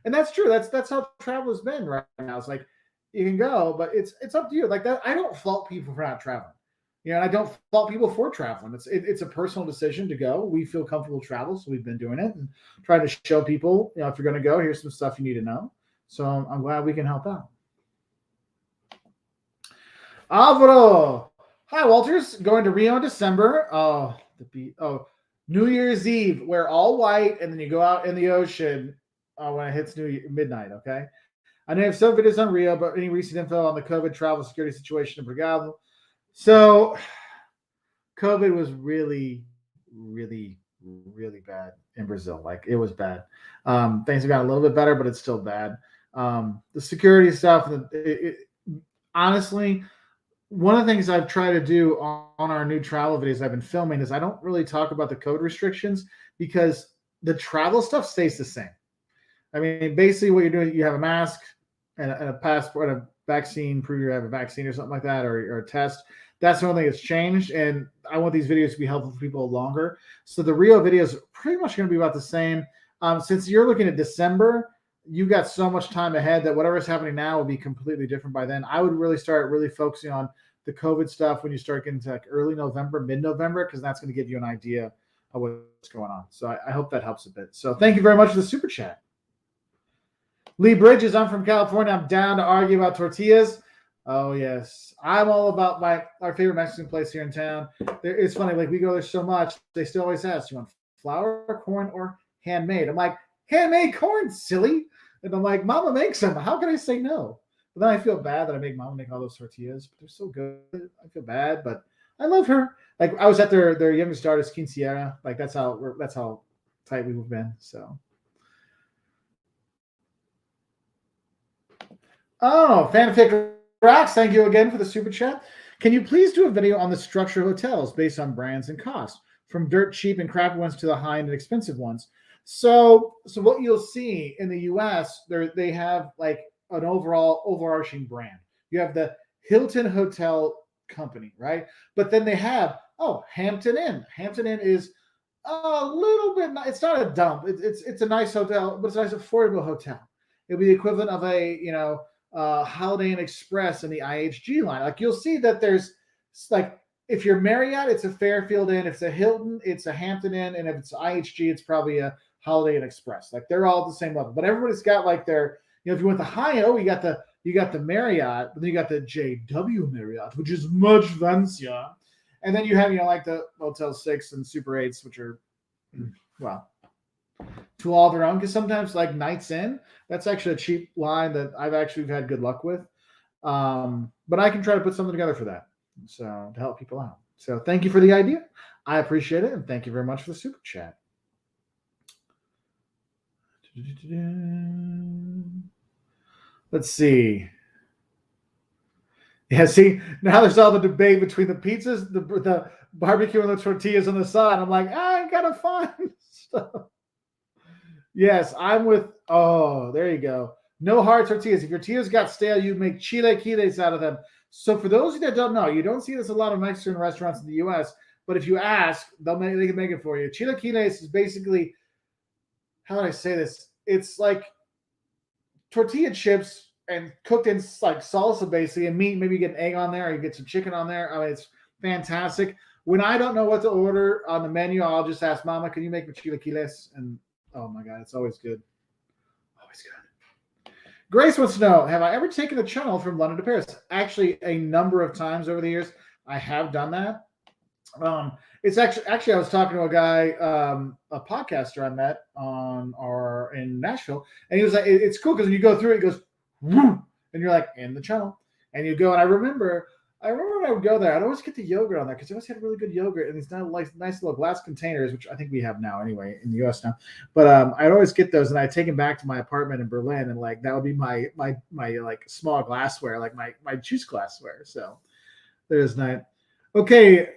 And that's true. That's how travel has been right now. It's like you can go, but it's up to you. Like that, I don't fault people for not traveling. And I don't fault people for traveling. It's a personal decision to go. We feel comfortable travel, so we've been doing it and trying to show people, if you're going to go, here's some stuff you need to know. So I'm glad we can help out. Alvaro, hi Walters, going to Rio in December. New Year's Eve, wear all white, and then you go out in the ocean when it hits midnight. Okay. I know you have some videos on Rio, but any recent info on the COVID travel security situation in Brigado? So COVID was really, really, really bad in Brazil. Like it was bad. Things have gotten a little bit better, but it's still bad. The security stuff, honestly, one of the things I've tried to do on our new travel videos I've been filming is I don't really talk about the code restrictions because the travel stuff stays the same. I mean, basically what you're doing, you have a mask and a passport, and a vaccine, prove you have a vaccine or something like that, or a test. That's the only thing that's changed. And I want these videos to be helpful for people longer. So the Rio videos are pretty much going to be about the same. Since you're looking at December, you got so much time ahead that whatever's happening now will be completely different by then. I would really start focusing on the COVID stuff when you start getting to like early November, mid-November, because that's going to give you an idea of what's going on. So I hope that helps a bit. So thank you very much for the super chat. Lee Bridges, I'm from California. I'm down to argue about tortillas. Oh, yes. I'm all about our favorite Mexican place here in town. It's funny, like we go there so much, they still always ask, do you want flour, corn, or handmade? I'm like, handmade corn, silly. And I'm like, Mama makes them. How can I say no? But then I feel bad that I make Mama make all those tortillas, but they're so good. I feel bad, but I love her. Like I was at their youngest daughter's quinceañera. Like that's how tight we've been. So. Oh, fanfic rocks! Thank you again for the super chat. Can you please do a video on the structure of hotels based on brands and cost, from dirt cheap and crappy ones to the high-end and expensive ones? So what you'll see in the U.S., they have like an overarching brand. You have the Hilton Hotel Company, right? But then they have Hampton Inn. Hampton Inn is a little bit. It's not a dump. It's a nice hotel, but it's a nice affordable hotel. It'll be the equivalent of a Holiday Inn Express in the IHG line. Like you'll see that there's like if you're Marriott, it's a Fairfield Inn. If it's a Hilton, it's a Hampton Inn, and if it's IHG, it's probably a Holiday Inn Express. Like they're all at the same level, but everybody's got like their if you want the high end, you got the Marriott, but then you got the JW Marriott, which is much fancier, and then you have like the Motel 6 and Super 8s, which are to all their own, because sometimes like Nights Inn, that's actually a cheap line that I've actually had good luck with. But I can try to put something together for that. So to help people out. So thank you for the idea. I appreciate it. And thank you very much for the super chat. Let's see. Yeah, see, now there's all the debate between the pizzas, the barbecue, and the tortillas on the side. I'm like, I gotta find stuff. Yes, I'm with. Oh, there you go. No hard tortillas. If your tortillas got stale, you make chilaquiles out of them. So for those of you that don't know, you don't see this a lot of Mexican restaurants in the U.S., but if you ask, they can make it for you. Chilaquiles is basically, how do I say this? It's like tortilla chips and cooked in like salsa basically, and meat. Maybe you get an egg on there, or you get some chicken on there. I mean, it's fantastic. When I don't know what to order on the menu, I'll just ask Mama, can you make me chilaquiles? And oh my God, it's always good. Always good. Grace wants to know, have I ever taken a channel from London to Paris? Actually, a number of times over the years, I have done that. It's actually I was talking to a guy, a podcaster I met in Nashville, and he was like, it's cool because when you go through it, it goes, whoom, and you're like in the channel, and you go, and I remember when I would go there, I'd always get the yogurt on there because they always had really good yogurt in these nice little glass containers, which I think we have now anyway in the US now. But I'd always get those, and I'd take them back to my apartment in Berlin, and like that would be my like small glassware, like my juice glassware. So There's night. Okay,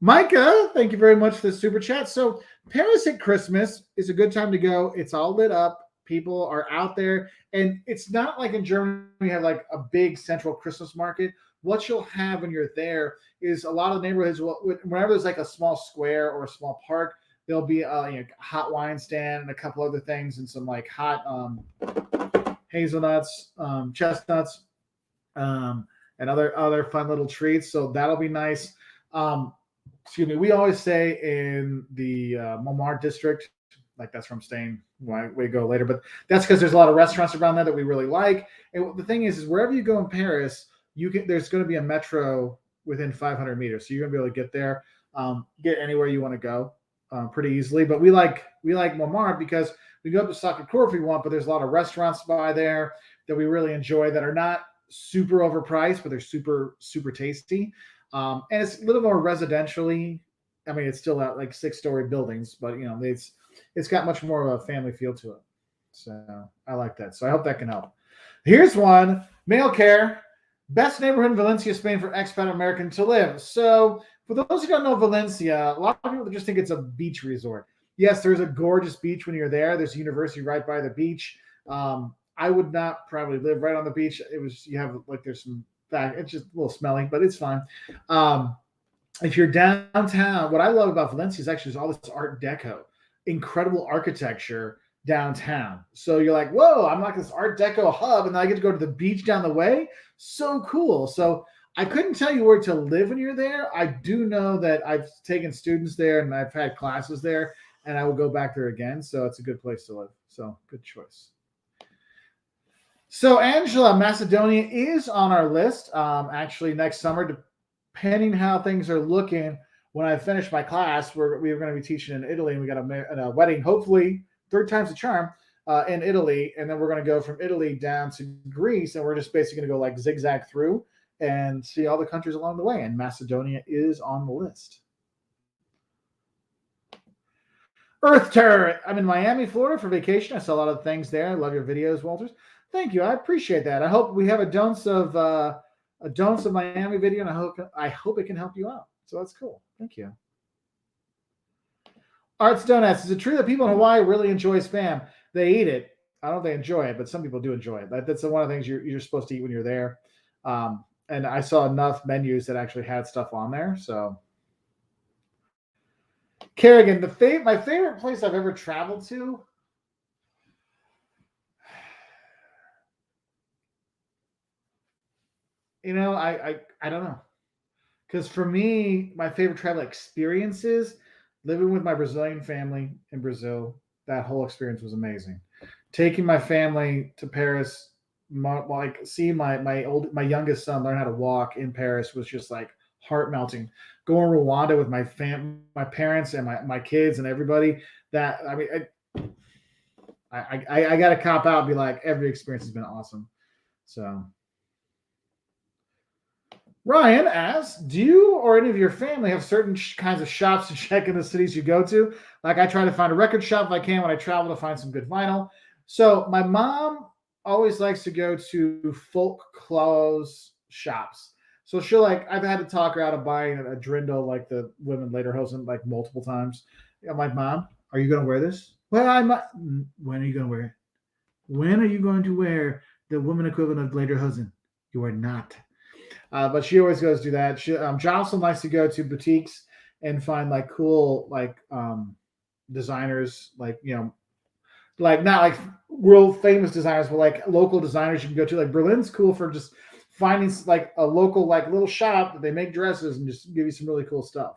Micah, thank you very much for the super chat. So Paris at Christmas is a good time to go. It's all lit up. People are out there, and it's not like in Germany you have like a big central Christmas market. What you'll have when you're there is a lot of neighborhoods. Whenever there's like a small square or a small park, there'll be a hot wine stand and a couple other things and some like hot hazelnuts, chestnuts, and other fun little treats. So that'll be nice. Excuse me. We always say in the Montmartre district, like that's where I'm staying. We go later, but that's because there's a lot of restaurants around there that we really like. And the thing is wherever you go in Paris, there's going to be a metro within 500 meters, so you're going to be able to get there, get anywhere you want to go pretty easily. But we like Montmartre because we go up to Sacré-Cœur if we want, but there's a lot of restaurants by there that we really enjoy that are not super overpriced, but they're super, super tasty. And it's a little more residentially. I mean, it's still at like 6-story buildings, but it's got much more of a family feel to it. So I like that. So I hope that can help. Here's one. Mail care. Best neighborhood in Valencia, Spain for expat American to live. So for those who don't know Valencia, a lot of people just think it's a beach resort. Yes, there's a gorgeous beach when you're there. There's a university right by the beach. I would not probably live right on the beach. There's some fact. It's just a little smelly, but it's fine. If you're downtown, what I love about Valencia is actually all this Art Deco, incredible architecture downtown. So you're like, whoa, I'm like this Art Deco hub, and then I get to go to the beach down the way. So cool. So I couldn't tell you where to live when you're there. I do know that I've taken students there and I've had classes there, and I will go back there again. So it's a good place to live. So good choice. So Angela, Macedonia is on our list. Actually, next summer, depending how things are looking, when I finish my class, we're going to be teaching in Italy, and we got a wedding, hopefully 3 times the charm in Italy, and then we're going to go from Italy down to Greece, and we're just basically going to go like zigzag through and see all the countries along the way. And Macedonia is on the list. Earth Turret. I'm in Miami, Florida for vacation. I saw a lot of things there. I love your videos, Walters. Thank you. I appreciate that. I hope we have a don'ts of Miami video, and I hope it can help you out. So that's cool. Thank you. Arts Donuts. Is it true that people in Hawaii really enjoy Spam? They eat it. I don't know if they enjoy it, but some people do enjoy it. That's one of the things you're supposed to eat when you're there. And I saw enough menus that actually had stuff on there. So Kerrigan, my favorite place I've ever traveled to. I don't know. Because for me, my favorite travel experiences, living with my Brazilian family in Brazil, that whole experience was amazing. Taking my family to Paris, seeing my youngest son learn how to walk in Paris was just like heart melting. Going to Rwanda with my parents and my kids and everybody. I got to cop out and be like, every experience has been awesome. So. Ryan asks, do you or any of your family have certain kinds of shops to check in the cities you go to? Like I try to find a record shop if I can when I travel to find some good vinyl. So my mom always likes to go to folk clothes shops. So I've had to talk her out of buying a Drindle like the women lederhosen like multiple times. I'm like, Mom, are you going to wear this? Well, when are you going to wear it? When are you going to wear the woman equivalent of lederhosen? You are not. But she always goes do that. Jocelyn likes to go to boutiques and find like cool designers, like like not like world famous designers, but like local designers you can go to. Like Berlin's cool for just finding like a local like little shop that they make dresses and just give you some really cool stuff.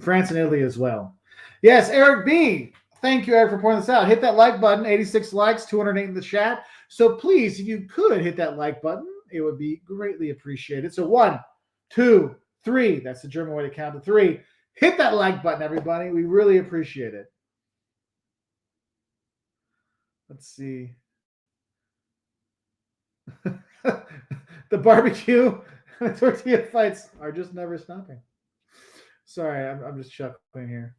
France and Italy as well. Yes, Eric B. Thank you, Eric, for pointing this out. Hit that like button. 86 likes, 208 in the chat. So please, if you could hit that like button, it would be greatly appreciated. So 1, 2, 3. That's the German way to count to 3. Hit that like button, everybody. We really appreciate it. Let's see. The barbecue and tortilla fights are just never stopping. Sorry, I'm just chuckling here.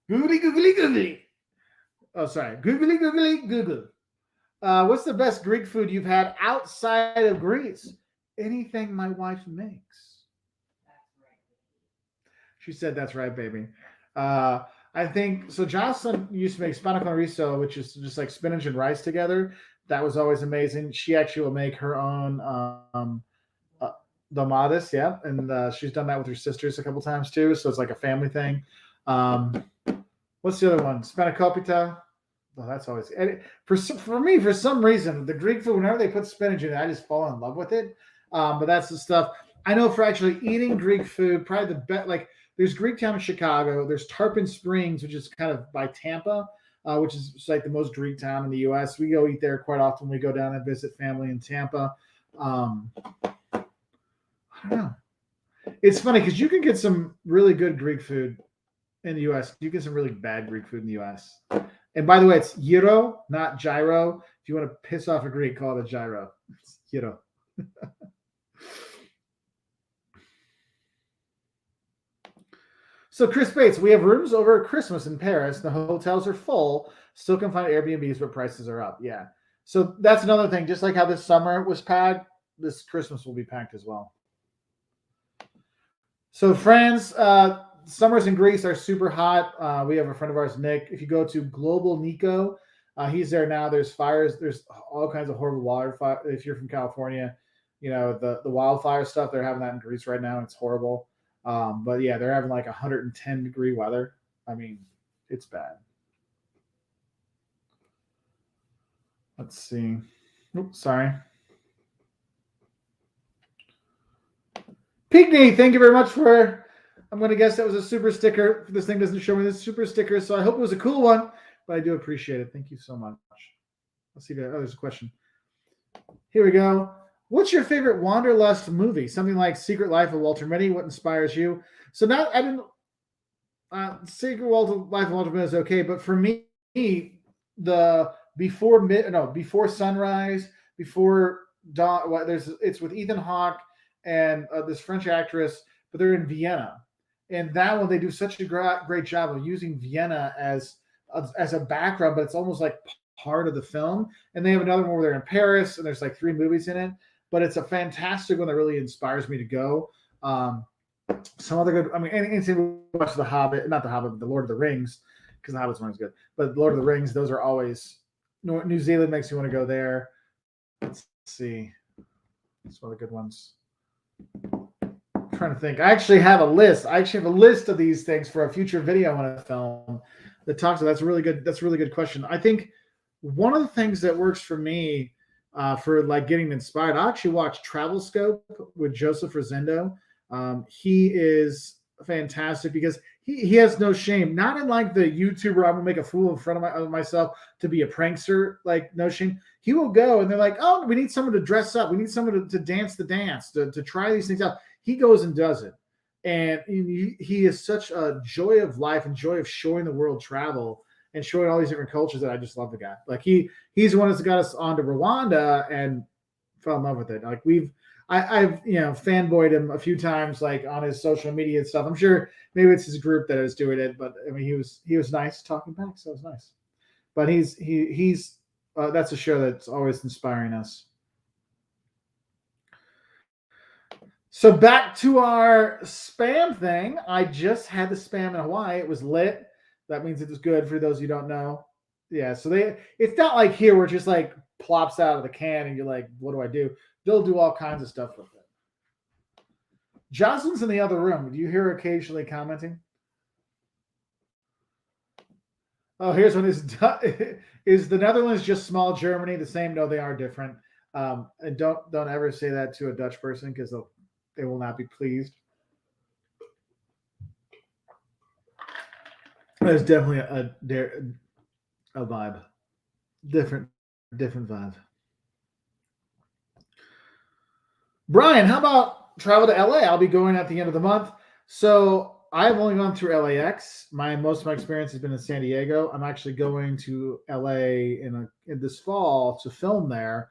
Googly, googly, googly. Oh, sorry. Googly, googly, Google. What's the best Greek food you've had outside of Greece? Anything my wife makes. That's right. She said, "That's right, baby." Uh, I think so. Jocelyn used to make spinach con riso, which is just like spinach and rice together. That was always amazing. She actually will make her own uh, domadas, yeah, and she's done that with her sisters a couple times too. So it's like a family thing. Um, what's the other one? Spanakopita. Oh, that's always for me. For some reason, the Greek food, whenever they put spinach in it, I just fall in love with it. But that's the stuff I know for actually eating Greek food. Probably the best. Like there's Greektown in Chicago. There's Tarpon Springs, which is kind of by Tampa, which is like the most Greek town in the U.S. We go eat there quite often. We go down and visit family in Tampa. I don't know. It's funny because you can get some really good Greek food in the U.S. You get some really bad Greek food in the U.S. And by the way, it's gyro, not gyro. If you want to piss off a Greek, call it a gyro. It's gyro. So Chris Bates, we have rooms over Christmas in Paris. The hotels are full. Still can find Airbnbs, but prices are up. Yeah. So that's another thing. Just like how this summer was packed, this Christmas will be packed as well. So friends, summers in Greece are super hot. We have a friend of ours, Nick. If you go to Global Nico, he's there now. There's fires. There's all kinds of horrible wildfire. If you're from California, you know the wildfire stuff. They're having that in Greece right now. It's horrible. But yeah, they're having like 110-degree weather. I mean, it's bad. Let's see. Oops, sorry. Pigney, thank you very much for. I'm going to guess that was a super sticker. This thing doesn't show me this super sticker, so I hope it was a cool one, but I do appreciate it. Thank you so much. Let's see. Oh, there's a question. Here we go. What's your favorite Wanderlust movie? Something like Secret Life of Walter Mitty. What inspires you? So not I didn't. Secret Life of Walter Mitty is okay, but for me, the before sunrise, before dawn. Well, it's with Ethan Hawke and this French actress, but they're in Vienna, and that one they do such a great job of using Vienna as a background, but it's almost like part of the film. And they have another one where they're in Paris, and there's like 3 movies in it. But it's a fantastic one that really inspires me to go. Some other good. I mean, anything we watch The Hobbit, not The Hobbit, but The Lord of the Rings, because The Hobbit's one is good. But The Lord of the Rings, those are always. New Zealand makes me want to go there. Let's see. It's one of the good ones. I'm trying to think. I actually have a list. Of these things for a future video I want to film that talks about. That's a really good question. I think one of the things that works for me for like getting inspired, I actually watched Travel Scope with Joseph Rosendo. He is fantastic because he has no shame. Not in like the YouTuber, I'm gonna make a fool in front of myself to be a prankster, like no shame. He will go and they're like, oh, we need someone to dress up. We need someone to dance the dance, to try these things out. He goes and does it. And he is such a joy of life and joy of showing the world travel and showing all these different cultures that I just love the guy. Like he's the one that's got us onto Rwanda and fell in love with it. Like I've fanboyed him a few times, like on his social media and stuff. I'm sure maybe it's his group that is doing it, but I mean he was nice talking back, so it was nice. But he's that's a show that's always inspiring us. So back to our spam thing. I just had the spam in Hawaii. It was lit. That means it was good for those who don't know. Yeah, so it's not like here where it just like plops out of the can and you're like, what do I do? They'll do all kinds of stuff with it. Jocelyn's in the other room. Do you hear her occasionally commenting? Oh, here's one. Is the Netherlands just small Germany? The same? No, they are different. And don't ever say that to a Dutch person because they will not be pleased. There's definitely a vibe, different vibe. Brian, how about travel to LA? I'll be going at the end of the month. So I've only gone through LAX. Most of my experience has been in San Diego. I'm actually going to LA in this fall to film there.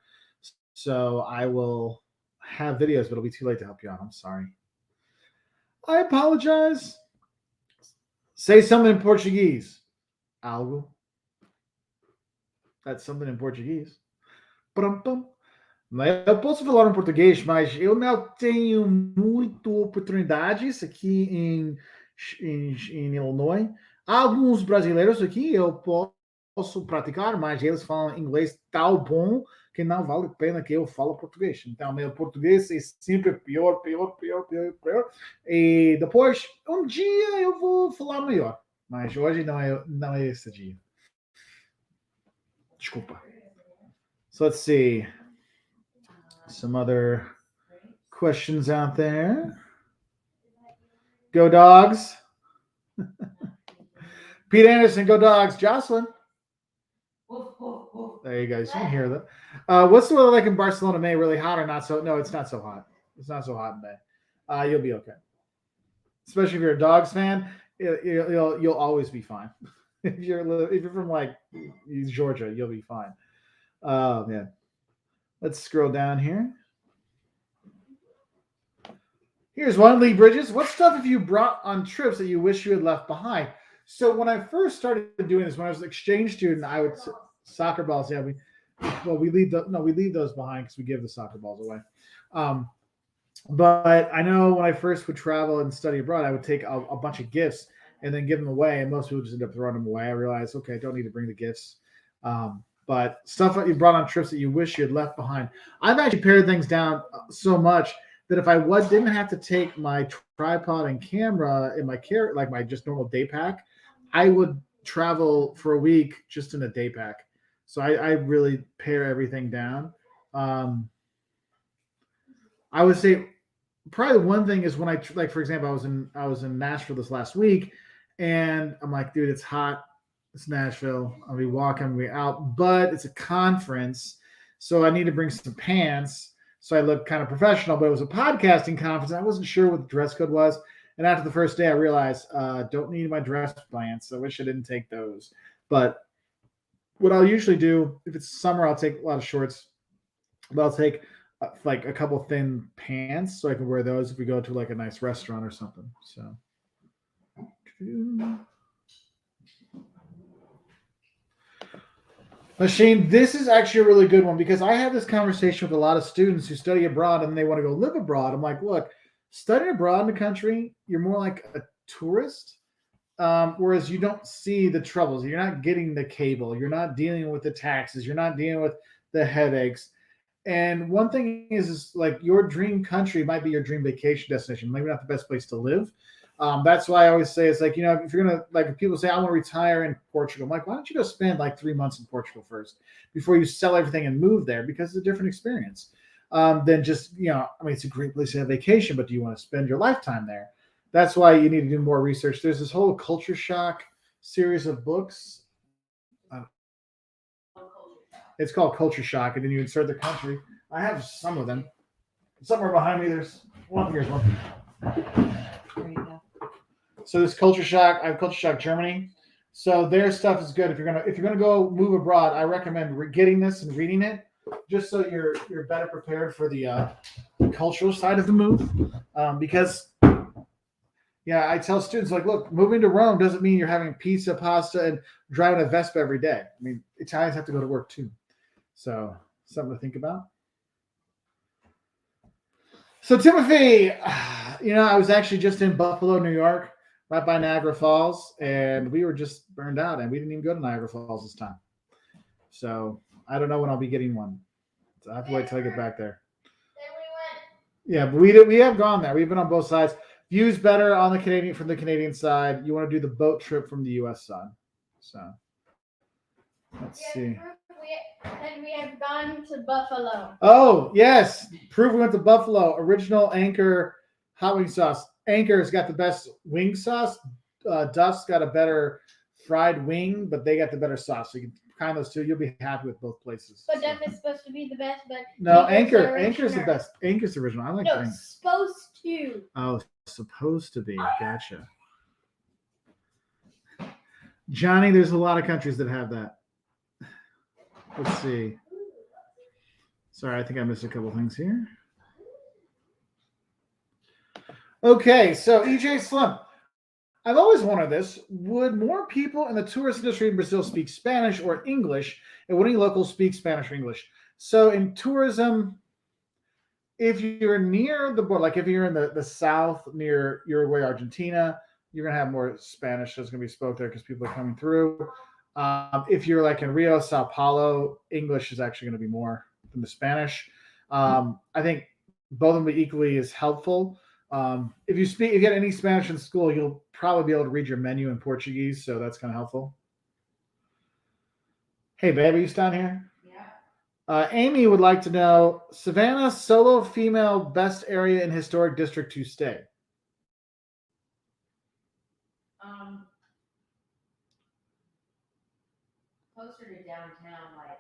So I will have videos, but it'll be too late to help you out. I'm sorry. I apologize. Say something in Portuguese. Algo. That's something in Portuguese. Pam, pam. Eu posso falar em português, mas eu não tenho muita oportunidades aqui em Illinois. Há alguns brasileiros aqui eu posso praticar, mas eles falam inglês tão bom que não vale a pena que eu fale português. Então, meu português é sempre pior, pior, pior, pior, pior. E depois, um dia eu vou falar melhor. Mas hoje não é esse dia. Desculpa. So let's see. Some other questions out there. Go Dogs. Pete Anderson, go Dogs. Jocelyn. There you go. You can hear that. What's the weather like in Barcelona? May really hot or not so? No, it's not so hot. It's not so hot in May. You'll be okay. Especially if you're a Dogs fan, you'll always be fine. if you're from like Georgia, you'll be fine. Oh man. Let's scroll down here. Here's one, Lee Bridges. What stuff have you brought on trips that you wish you had left behind? So when I first started doing this, when I was an exchange student, I would soccer balls. Yeah, we leave those behind because we give the soccer balls away. But I know when I first would travel and study abroad, I would take a bunch of gifts and then give them away, and most people just end up throwing them away. I realized, okay, I don't need to bring the gifts. But stuff that you brought on trips that you wish you had left behind. I've actually pared things down so much that if I didn't have to take my tripod and camera in my like my just normal day pack, I would travel for a week just in a day pack. So I really pare everything down. I would say probably one thing is when I like, for example, I was in Nashville this last week, and I'm like, dude, it's hot. It's Nashville. I'll be walking, I'll be out, but it's a conference, so I need to bring some pants. So I looked kind of professional, but it was a podcasting conference. And I wasn't sure what the dress code was. And after the first day, I realized don't need my dress pants. So I wish I didn't take those. But what I'll usually do, if it's summer, I'll take a lot of shorts. But I'll take like a couple thin pants so I can wear those if we go to like a nice restaurant or something. So. Machine, this is actually a really good one because I have this conversation with a lot of students who study abroad and they want to go live abroad. I'm like, look, studying abroad in the country, you're more like a tourist, whereas you don't see the troubles. You're not getting the cable. You're not dealing with the taxes. You're not dealing with the headaches. And one thing is like your dream country might be your dream vacation destination, maybe not the best place to live. That's why I always say it's like, if you're going to, like, if people say, I want to retire in Portugal, I'm like, why don't you go spend like 3 months in Portugal first before you sell everything and move there? Because it's a different experience than just, it's a great place to have vacation, but do you want to spend your lifetime there? That's why you need to do more research. There's this whole culture shock series of books. It's called Culture Shock, and then you insert the country. I have some of them. Somewhere behind me, there's one. Here's one. There you go. So this Culture Shock, I have Culture Shock Germany. So their stuff is good. If you're gonna go move abroad, I recommend getting this and reading it, just so you're better prepared for the cultural side of the move. Because I tell students, like, look, moving to Rome doesn't mean you're having pizza, pasta, and driving a Vespa every day. I mean, Italians have to go to work too. So something to think about. So Timothy, I was actually just in Buffalo, New York, right by Niagara Falls, and we were just burned out, and we didn't even go to Niagara Falls this time. So I don't know when I'll be getting one. So I have to wait till I get back there. Yeah, but we have gone there. We've been on both sides. Views better on from the Canadian side. You want to do the boat trip from the U.S. side. So let's see. And we have gone to Buffalo. Oh, yes. Prove we went to Buffalo. Original Anchor hot wing sauce. Anchor's got the best wing sauce. Duff's got a better fried wing, but they got the better sauce. So you can kind those two. You'll be happy with both places. But Duff is supposed to be the best, but no, Anchor's the best. Anchor's the original. I like no, supposed to. Oh, supposed to be. Gotcha. Johnny, there's a lot of countries that have that. Let's see. Sorry, I think I missed a couple things here. Okay, so EJ Slim. I've always wondered this. Would more people in the tourist industry in Brazil speak Spanish or English? And would any locals speak Spanish or English? So in tourism, if you're near the border, like if you're in the south near Uruguay, Argentina, you're gonna have more Spanish that's gonna be spoke there because people are coming through. If you're like in Rio, Sao Paulo, English is actually gonna be more than the Spanish. I think both of them equally is helpful. If you get any Spanish in school, you'll probably be able to read your menu in Portuguese, so that's kind of helpful. Hey, babe, are you down here? Yeah. Amy would like to know Savannah solo female best area in historic district to stay. Closer to downtown, like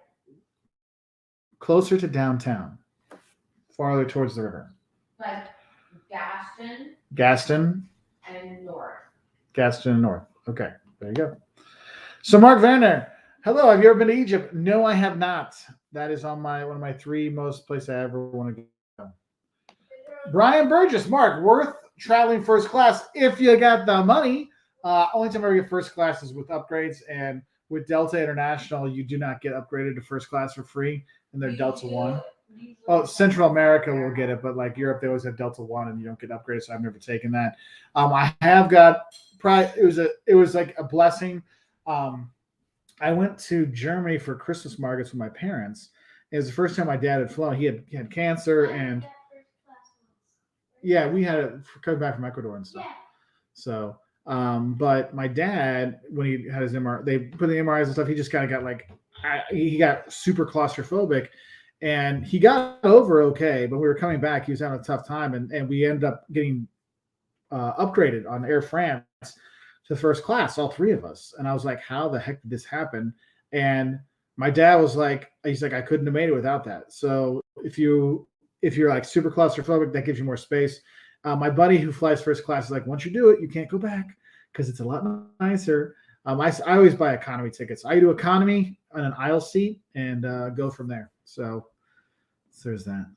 Closer to downtown, farther towards the river. Gaston Gaston, and North. Gaston and North. Okay, there you go. So Mark Werner, hello. Have you ever been to Egypt? No, I have not. That is on one of my 3 most places I ever want to go. Brian Burgess, Mark, worth traveling first class if you got the money. Only time I ever get first class is with upgrades, and with Delta International, you do not get upgraded to first class for free, and they're Delta One. Oh, Central America will get it, but like Europe, they always have Delta One, and you don't get upgraded. So I've never taken that. I have got probably it was like a blessing. I went to Germany for Christmas markets with my parents. It was the first time my dad had flown. He had cancer, and yeah, we had it coming back from Ecuador and stuff. So, but my dad, when he had his MRI, they put the MRIs and stuff. He just kind of got like he got super claustrophobic. And he got over okay, but we were coming back. He was having a tough time, and we ended up getting upgraded on Air France to first class, all 3 of us. And I was like, how the heck did this happen? And my dad was like, he's like, I couldn't have made it without that. So if you're like super claustrophobic, that gives you more space. My buddy who flies first class is like, once you do it, you can't go back because it's a lot nicer. I always buy economy tickets. I do economy on an aisle seat and go from there. So there's that.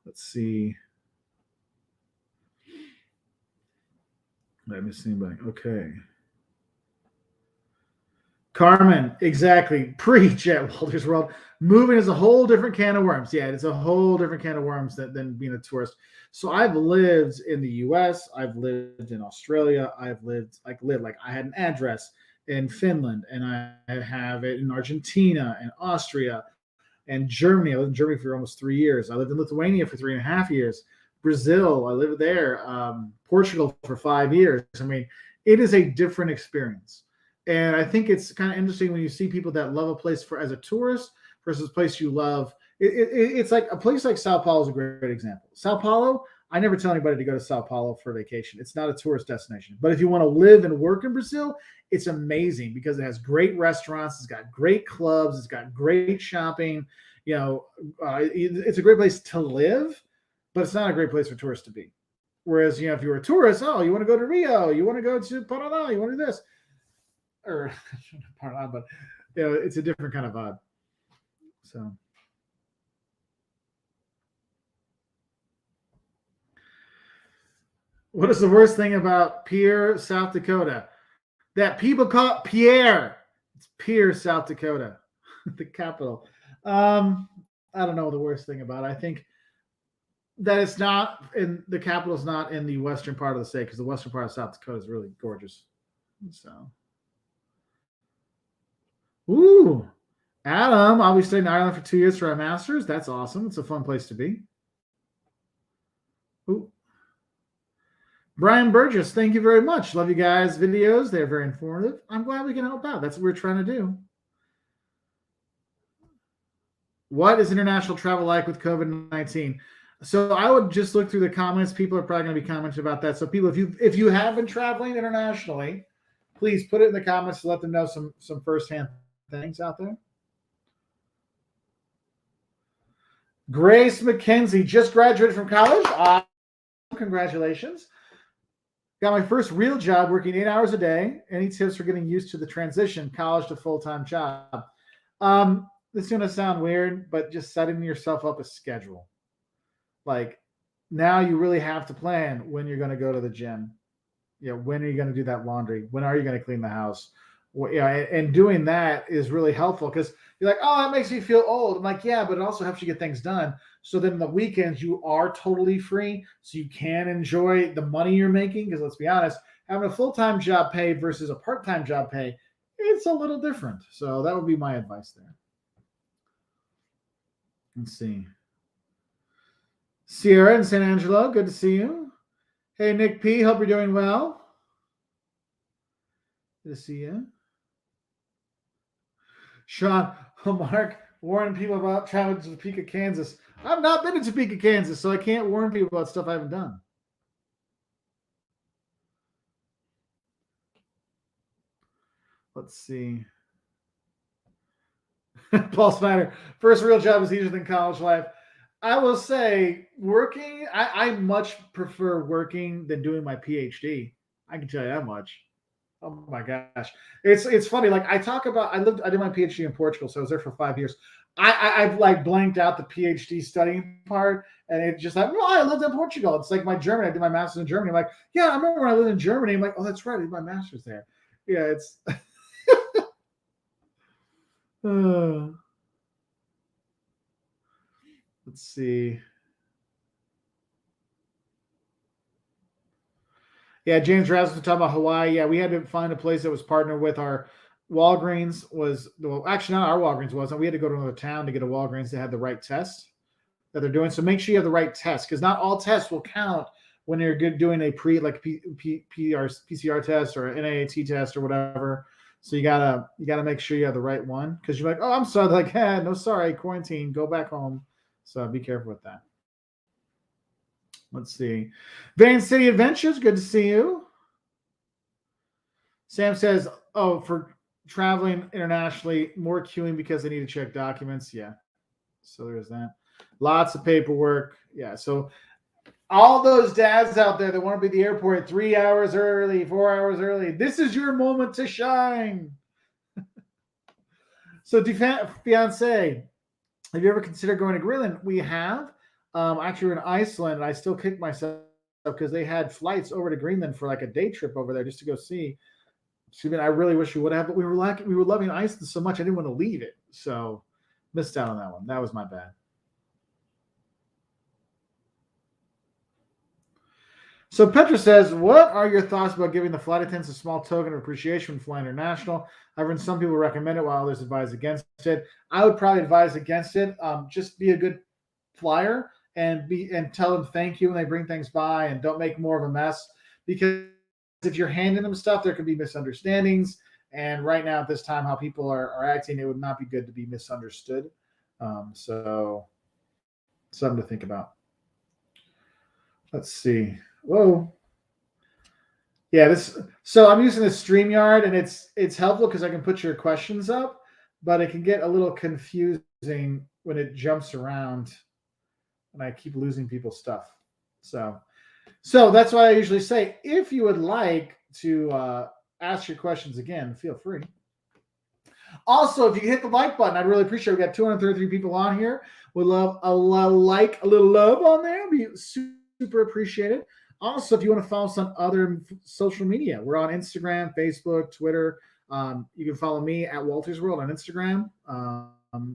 Let's see. Let me see anybody. Okay. Carmen, exactly. Preach at Walter's World. Moving is a whole different can of worms. Yeah, it's a whole different can of worms than being a tourist. So I've lived in the US, I've lived in Australia, I had an address in Finland, and I have it in Argentina and Austria and Germany. I lived in Germany for almost 3 years. I lived in Lithuania for 3.5 years. Brazil, I lived there. Portugal for 5 years. I mean, it is a different experience. And I think it's kind of interesting when you see people that love a place as a tourist versus a place you love. It's like a place like Sao Paulo is a great example. Sao Paulo, I never tell anybody to go to Sao Paulo for vacation. It's not a tourist destination. But if you want to live and work in Brazil, it's amazing because it has great restaurants. It's got great clubs. It's got great shopping. It's a great place to live, but it's not a great place for tourists to be. Whereas, if you're a tourist, you want to go to Rio, you want to go to Paraná, you want to do this. Or Paraná, but it's a different kind of vibe. So. What is the worst thing about Pier, South Dakota? That people call it Pier. It's Pier, South Dakota, the capital. I don't know the worst thing about it. I think that it's not in the capital is not in the western part of the state because the western part of South Dakota is really gorgeous. So, ooh, Adam, I'll be staying in Ireland for 2 years for our master's. That's awesome. It's a fun place to be. Ooh. Brian Burgess, thank you very much. Love you guys' videos. They're very informative. I'm glad we can help out. That's what we're trying to do. What is international travel like with COVID-19? So I would just look through the comments. People are probably going to be commenting about that. So people, if you have been traveling internationally, please put it in the comments to let them know some firsthand things out there. Grace McKenzie just graduated from college. Congratulations. Got my first real job working 8 hours a day. Any tips for getting used to the transition, college to full-time job? This is going to sound weird, but just setting yourself up a schedule. Like now you really have to plan when you're going to go to the gym. When are you going to do that laundry? When are you going to clean the house? and doing that is really helpful because you're like, oh, that makes me feel old. I'm like, yeah, but it also helps you get things done. So then the weekends you are totally free, so you can enjoy the money you're making. Because let's be honest, having a full-time job paid versus a part-time job pay, it's a little different. So that would be my advice there. Let's see. Sierra in San Angelo, good to see you. Hey, Nick P, hope you're doing well. Good to see you. Sean, Mark, warning people about traveling to Topeka, Kansas. I've not been to Topeka, Kansas, so I can't warn people about stuff I haven't done. Let's see. Paul Snyder, first real job is easier than college life. I will say working, I much prefer working than doing my PhD. I can tell you that much. Oh my gosh. It's funny. Like I did my PhD in Portugal, so I was there for 5 years. I've like blanked out the PhD studying part, and it's just like, I lived in Portugal. It's like my German. I did my master's in Germany. I'm like, yeah, I remember when I lived in Germany. I'm like, oh, that's right. I did my master's there. Yeah, it's let's see. Yeah, James Rasmussen talking about Hawaii. Yeah, we had to find a place that was partnered with our Walgreens. Actually not our Walgreens wasn't. We had to go to another town to get a Walgreens that had the right test that they're doing. So make sure you have the right test because not all tests will count when you're doing a PCR test or an NAAT test or whatever. So you gotta make sure you have the right one because you're like, oh, I'm sorry. Like, no, sorry, quarantine, go back home. So be careful with that. Let's see. Van City Adventures, good to see you. Sam says, oh, for traveling internationally, more queuing because they need to check documents. Yeah. So there's that. Lots of paperwork. Yeah. So all those dads out there that want to be at the airport 3 hours early, 4 hours early, this is your moment to shine. So, fiance, have you ever considered going to Greenland? We have. Actually, we're in Iceland, and I still kick myself because they had flights over to Greenland for like a day trip over there just to go see. I really wish we would have, but we were loving Iceland so much I didn't want to leave it, so missed out on that one. That was my bad. So Petra says, what are your thoughts about giving the flight attendants a small token of appreciation when flying international? I've heard some people recommend it while others advise against it. I would probably advise against it. Just be a good flyer and tell them thank you when they bring things by and don't make more of a mess because if you're handing them stuff, there could be misunderstandings. And right now at this time, how people are acting, it would not be good to be misunderstood. So something to think about. Let's see. Whoa. Yeah, so I'm using this StreamYard and it's helpful because I can put your questions up, but it can get a little confusing when it jumps around and I keep losing people's stuff. So that's why I usually say, if you would like to ask your questions again, feel free. Also, if you hit the like button, I'd really appreciate it. We got 233 people on here. We'd love a little love on there. Be super appreciated. Also, if you want to follow us on other social media, we're on Instagram, Facebook, Twitter. You can follow me at Walter's World on Instagram.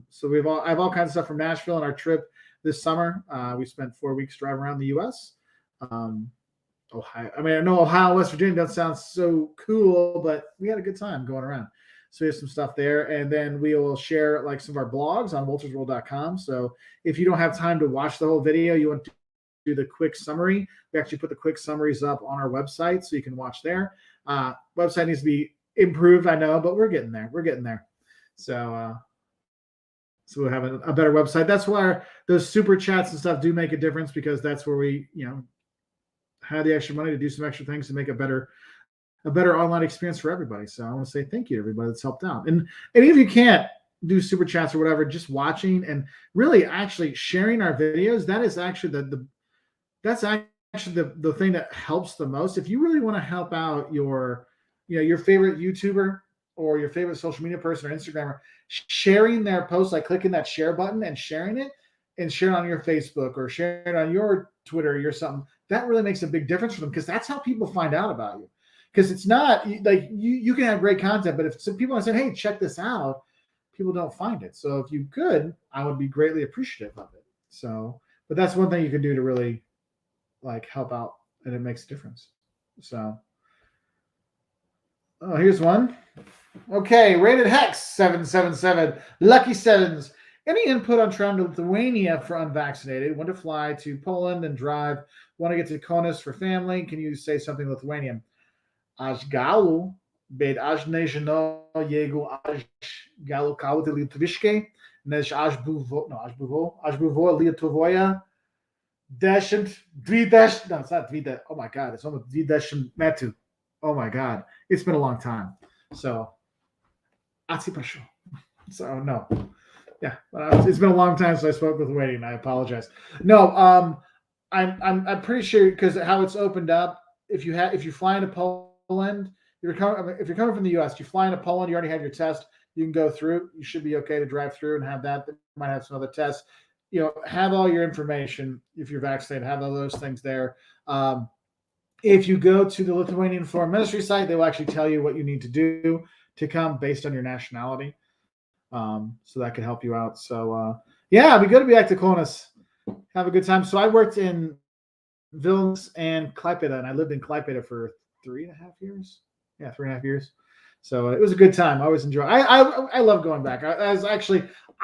So I have all kinds of stuff from Nashville and our trip this summer. We spent 4 weeks driving around the U.S. Ohio. I mean, I know Ohio, West Virginia doesn't sound so cool, but we had a good time going around. So we have some stuff there. And then we will share like some of our blogs on waltersworld.com. So if you don't have time to watch the whole video, you want to do the quick summary, we actually put the quick summaries up on our website so you can watch there. Website needs to be improved, I know, but we're getting there. So we'll have a better website. That's why those super chats and stuff do make a difference because that's where we, have the extra money to do some extra things to make a better online experience for everybody. So I want to say thank you to everybody that's helped out. And if you can't do super chats or whatever, just watching and really actually sharing our videos, that is actually the thing that helps the most. If you really want to help out your favorite YouTuber or your favorite social media person or Instagrammer, sharing their post, like clicking that share button and sharing it on your Facebook or sharing it on your Twitter or your something, that really makes a big difference for them because that's how people find out about you. because it's not like you can have great content, but if some people are saying, hey, check this out, people don't find it. So if you could, I would be greatly appreciative of it. So, but that's one thing you can do to really like help out, and it makes a difference. So, oh, here's one. Okay, rated Hex 777. Lucky Sevens. Any input on traveling to Lithuania for unvaccinated? Want to fly to Poland and drive? Want to get to Kaunas for family? Can you say something Lithuanian? Aš galu, bet aš nežinau, jeigu aš galu kalbėti lietuviškai, nes aš buvau Lietuvoje 20, no, it's not 20, oh my God, it's almost 20 metų. Oh my God, it's been a long time. So, so no. Yeah, it's been a long time since I spoke with Lithuanian. I apologize. No, I'm pretty sure because how it's opened up. If you fly into Poland, if you're coming from the U.S., you fly into Poland, you already have your test. You can go through. You should be okay to drive through and have that. They might have some other tests. Have all your information if you're vaccinated. Have all those things there. If you go to the Lithuanian Foreign Ministry site, they will actually tell you what you need to do to come based on your nationality. So that could help you out. So yeah, it'd be good to be back to Kaunas. Have a good time. So I worked in Vilnius and Klaipėda, and I lived in Klaipėda for 3.5 years. Yeah, 3.5 years. So it was a good time. I always enjoy. I love going back. I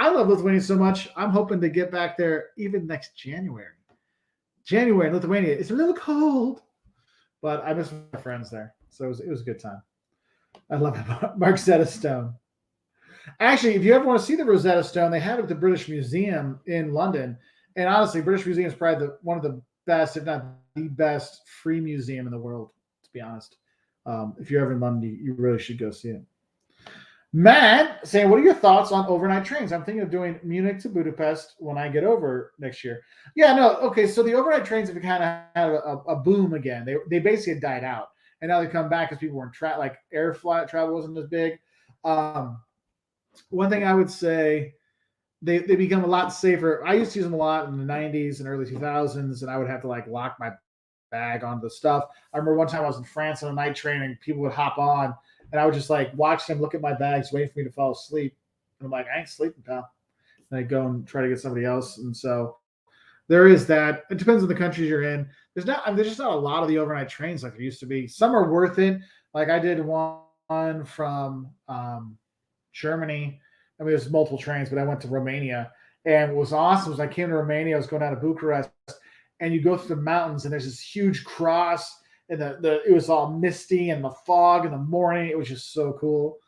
love Lithuania so much. I'm hoping to get back there even next January. January in Lithuania. It's a little cold, but I miss my friends there. So it was a good time. I love it. Mark Zeta Stone. Actually, if you ever want to see the Rosetta Stone, they have it at the British Museum in London. And honestly, British Museum is probably one of the best, if not the best, free museum in the world, to be honest. If you're ever in London, you really should go see it. Matt saying, what are your thoughts on overnight trains? I'm thinking of doing Munich to Budapest when I get over next year. Yeah, no, okay, so the overnight trains have kind of had a boom again. They basically had died out. And now they come back because people weren't like air flight travel wasn't as big. One thing I would say, they become a lot safer. I used to use them a lot in the 90s and early 2000s, and I would have to like lock my bag onto the stuff. I remember one time I was in France on a night train, and people would hop on, and I would just like watch them look at my bags, waiting for me to fall asleep. And I'm like, I ain't sleeping, pal. And I go and try to get somebody else. And so there is that. It depends on the countries you're in. There's just not a lot of the overnight trains like there used to be. Some are worth it. Like I did one from Germany. I mean, there's multiple trains, but I went to Romania, and what was awesome was I came to Romania. I was going out of Bucharest, and you go through the mountains, and there's this huge cross, and it was all misty and the fog in the morning. It was just so cool.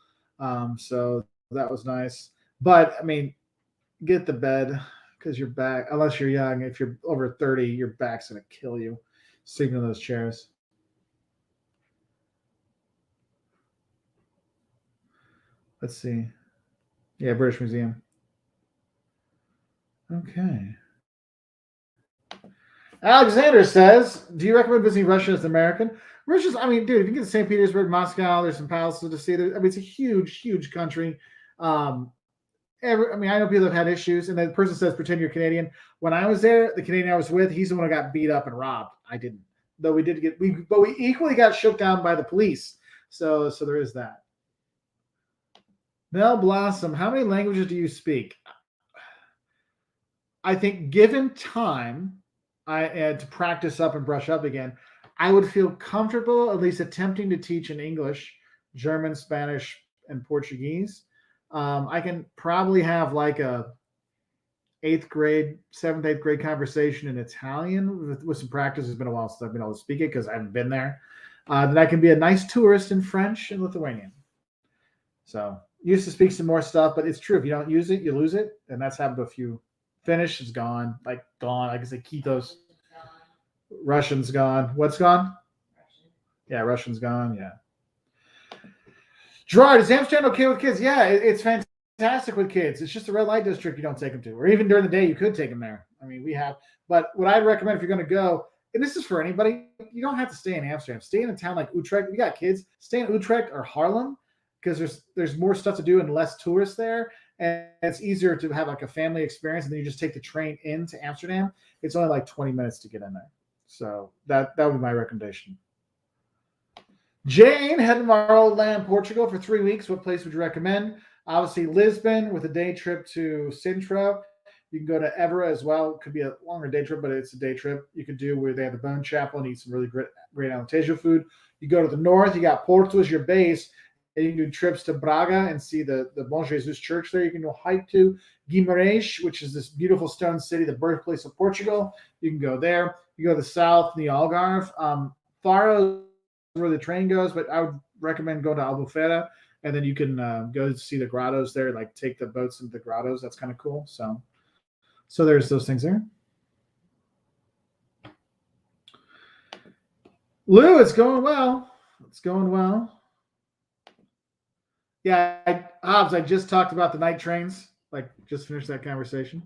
So that was nice. But I mean, get the bed because your back, unless you're young, if you're over 30, your back's gonna kill you sleeping in those chairs. Let's see. Yeah, British Museum. Okay. Alexander says, do you recommend visiting Russia as an American? Russia's, I mean, dude, if you get to St. Petersburg, Moscow, there's some palaces to see. I mean, it's a huge, huge country. I know people have had issues, and the person says, pretend you're Canadian. When I was there, the Canadian I was with, he's the one who got beat up and robbed. I didn't. Though we equally got shook down by the police. So there is that. Mel Blossom, how many languages do you speak? I think given time, to practice up and brush up again, I would feel comfortable at least attempting to teach in English, German, Spanish, and Portuguese. I can probably have like a 7th, 8th grade conversation in Italian with some practice. It's been a while since I've been able to speak it because I haven't been there. Then I can be a nice tourist in French and Lithuanian. So used to speak some more stuff, but it's true. If you don't use it, you lose it. And that's happened to a few. Finnish is gone. Like I say, Kitos. Russian's gone. What's gone? Russian. Yeah, Russian's gone. Yeah. Gerard, is Amsterdam okay with kids? Yeah, it's fantastic with kids. It's just a red light district you don't take them to. Or even during the day, you could take them there. I mean, we have. But what I'd recommend if you're going to go, and this is for anybody, you don't have to stay in Amsterdam. Stay in a town like Utrecht. If you got kids, stay in Utrecht or Haarlem because there's more stuff to do and less tourists there. And it's easier to have like a family experience, and then you just take the train into Amsterdam. It's only like 20 minutes to get in there. So that would be my recommendation. Jane, heading to our old land, Portugal, for 3 weeks. What place would you recommend? Obviously, Lisbon with a day trip to Sintra. You can go to Évora as well. Could be a longer day trip, but it's a day trip you could do where they have the Bone Chapel and eat some really great Alentejo food. You go to the north, you got Porto as your base, and you can do trips to Braga and see the Bom Jesus Church there. You can go hike to Guimarães, which is this beautiful stone city, the birthplace of Portugal. You can go there. You go to the south, the Algarve. Faro where the train goes, but I would recommend going to Albufeira, and then you can go see the grottos there, like take the boats into the grottos. That's kind of cool. So there's those things there. Lou, it's going well. It's going well. Yeah, Hobbs, I just talked about the night trains. Like, just finished that conversation.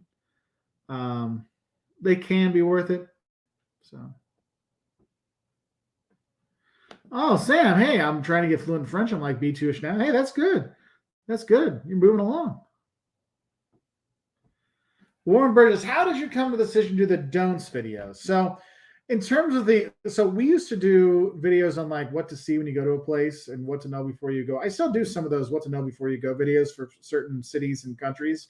They can be worth it. So. Oh, Sam, hey, I'm trying to get fluent in French. I'm like B2-ish now. Hey, that's good. That's good. You're moving along. Warren Burgess, how did you come to the decision to do the don'ts videos? So in terms of we used to do videos on like what to see when you go to a place and what to know before you go. I still do some of those what to know before you go videos for certain cities and countries.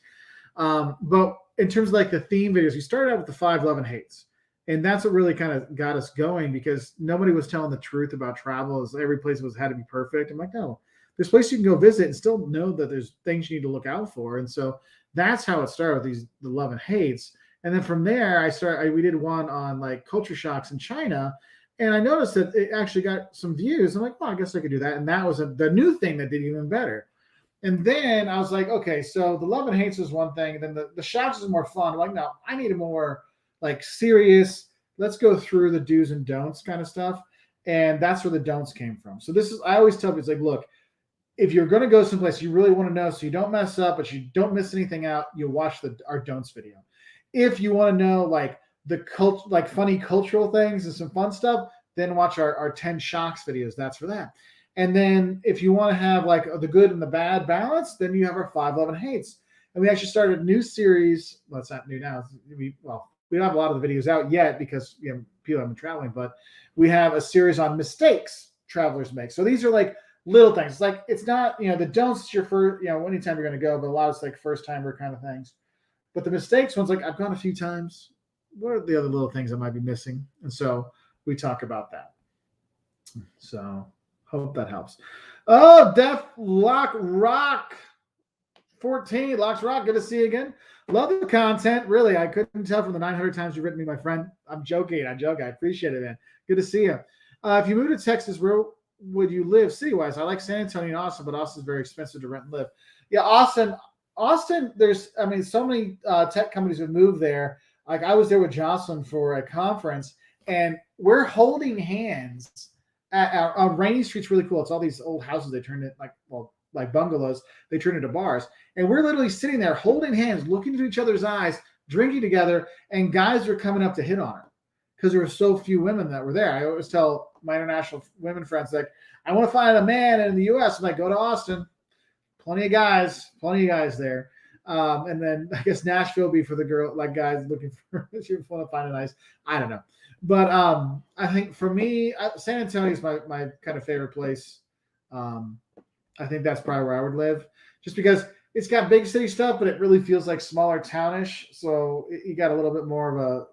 But in terms of like the theme videos, we started out with the 5 love and hates. And that's what really kind of got us going because nobody was telling the truth about travel. As every place had to be perfect. I'm like, no, there's places you can go visit and still know that there's things you need to look out for. And so that's how it started with the love and hates. And then from there, we did one on like culture shocks in China. And I noticed that it actually got some views. I'm like, well, I guess I could do that. And that was the new thing that did even better. And then I was like, okay, so the love and hates was one thing. And then the shocks was more fun. I'm like, no, I need a more like serious, let's go through the do's and don'ts kind of stuff. And that's where the don'ts came from. So I always tell people, it's like, look, if you're going to go someplace you really want to know, so you don't mess up, but you don't miss anything out, you'll watch our don'ts video. If you want to know like like funny cultural things and some fun stuff, then watch our 10 shocks videos. That's for that. And then if you want to have like the good and the bad balance, then you have our 5 love and hates. And we actually started a new series. Well, it's not new now. We don't have a lot of the videos out yet because people have been traveling, but we have a series on mistakes travelers make. So these are like little things. It's like, it's not, the don'ts your first, anytime you're going to go, but a lot of it's like first timer kind of things. But the mistakes one's like, I've gone a few times. What are the other little things I might be missing? And so we talk about that. So hope that helps. Oh, Def Lock Rock 14. Locks Rock, good to see you again. Love the content. Really, I couldn't tell from the 900 times you've written me, my friend. I'm joking. I appreciate it, man. Good to see you. If you move to Texas, where would you live city-wise? I like San Antonio and Austin, but Austin's very expensive to rent and live. Yeah, Austin, there's, so many tech companies have moved there. Like I was there with Jocelyn for a conference, and we're holding hands on Rainy Street's really cool. It's all these old houses. They turned it like bungalows. They turn into bars. And we're literally sitting there holding hands, looking into each other's eyes, drinking together, and guys are coming up to hit on her because there were so few women that were there. I always tell my international women friends, like, I want to find a man in the U.S. I'm like, go to Austin. Plenty of guys there. And then I guess Nashville will be for the girl, like guys looking for, if you want to find a nice, I don't know. But I think for me, San Antonio is my kind of favorite place. I think that's probably where I would live just because it's got big city stuff, but it really feels like smaller townish. So you got a little bit more of a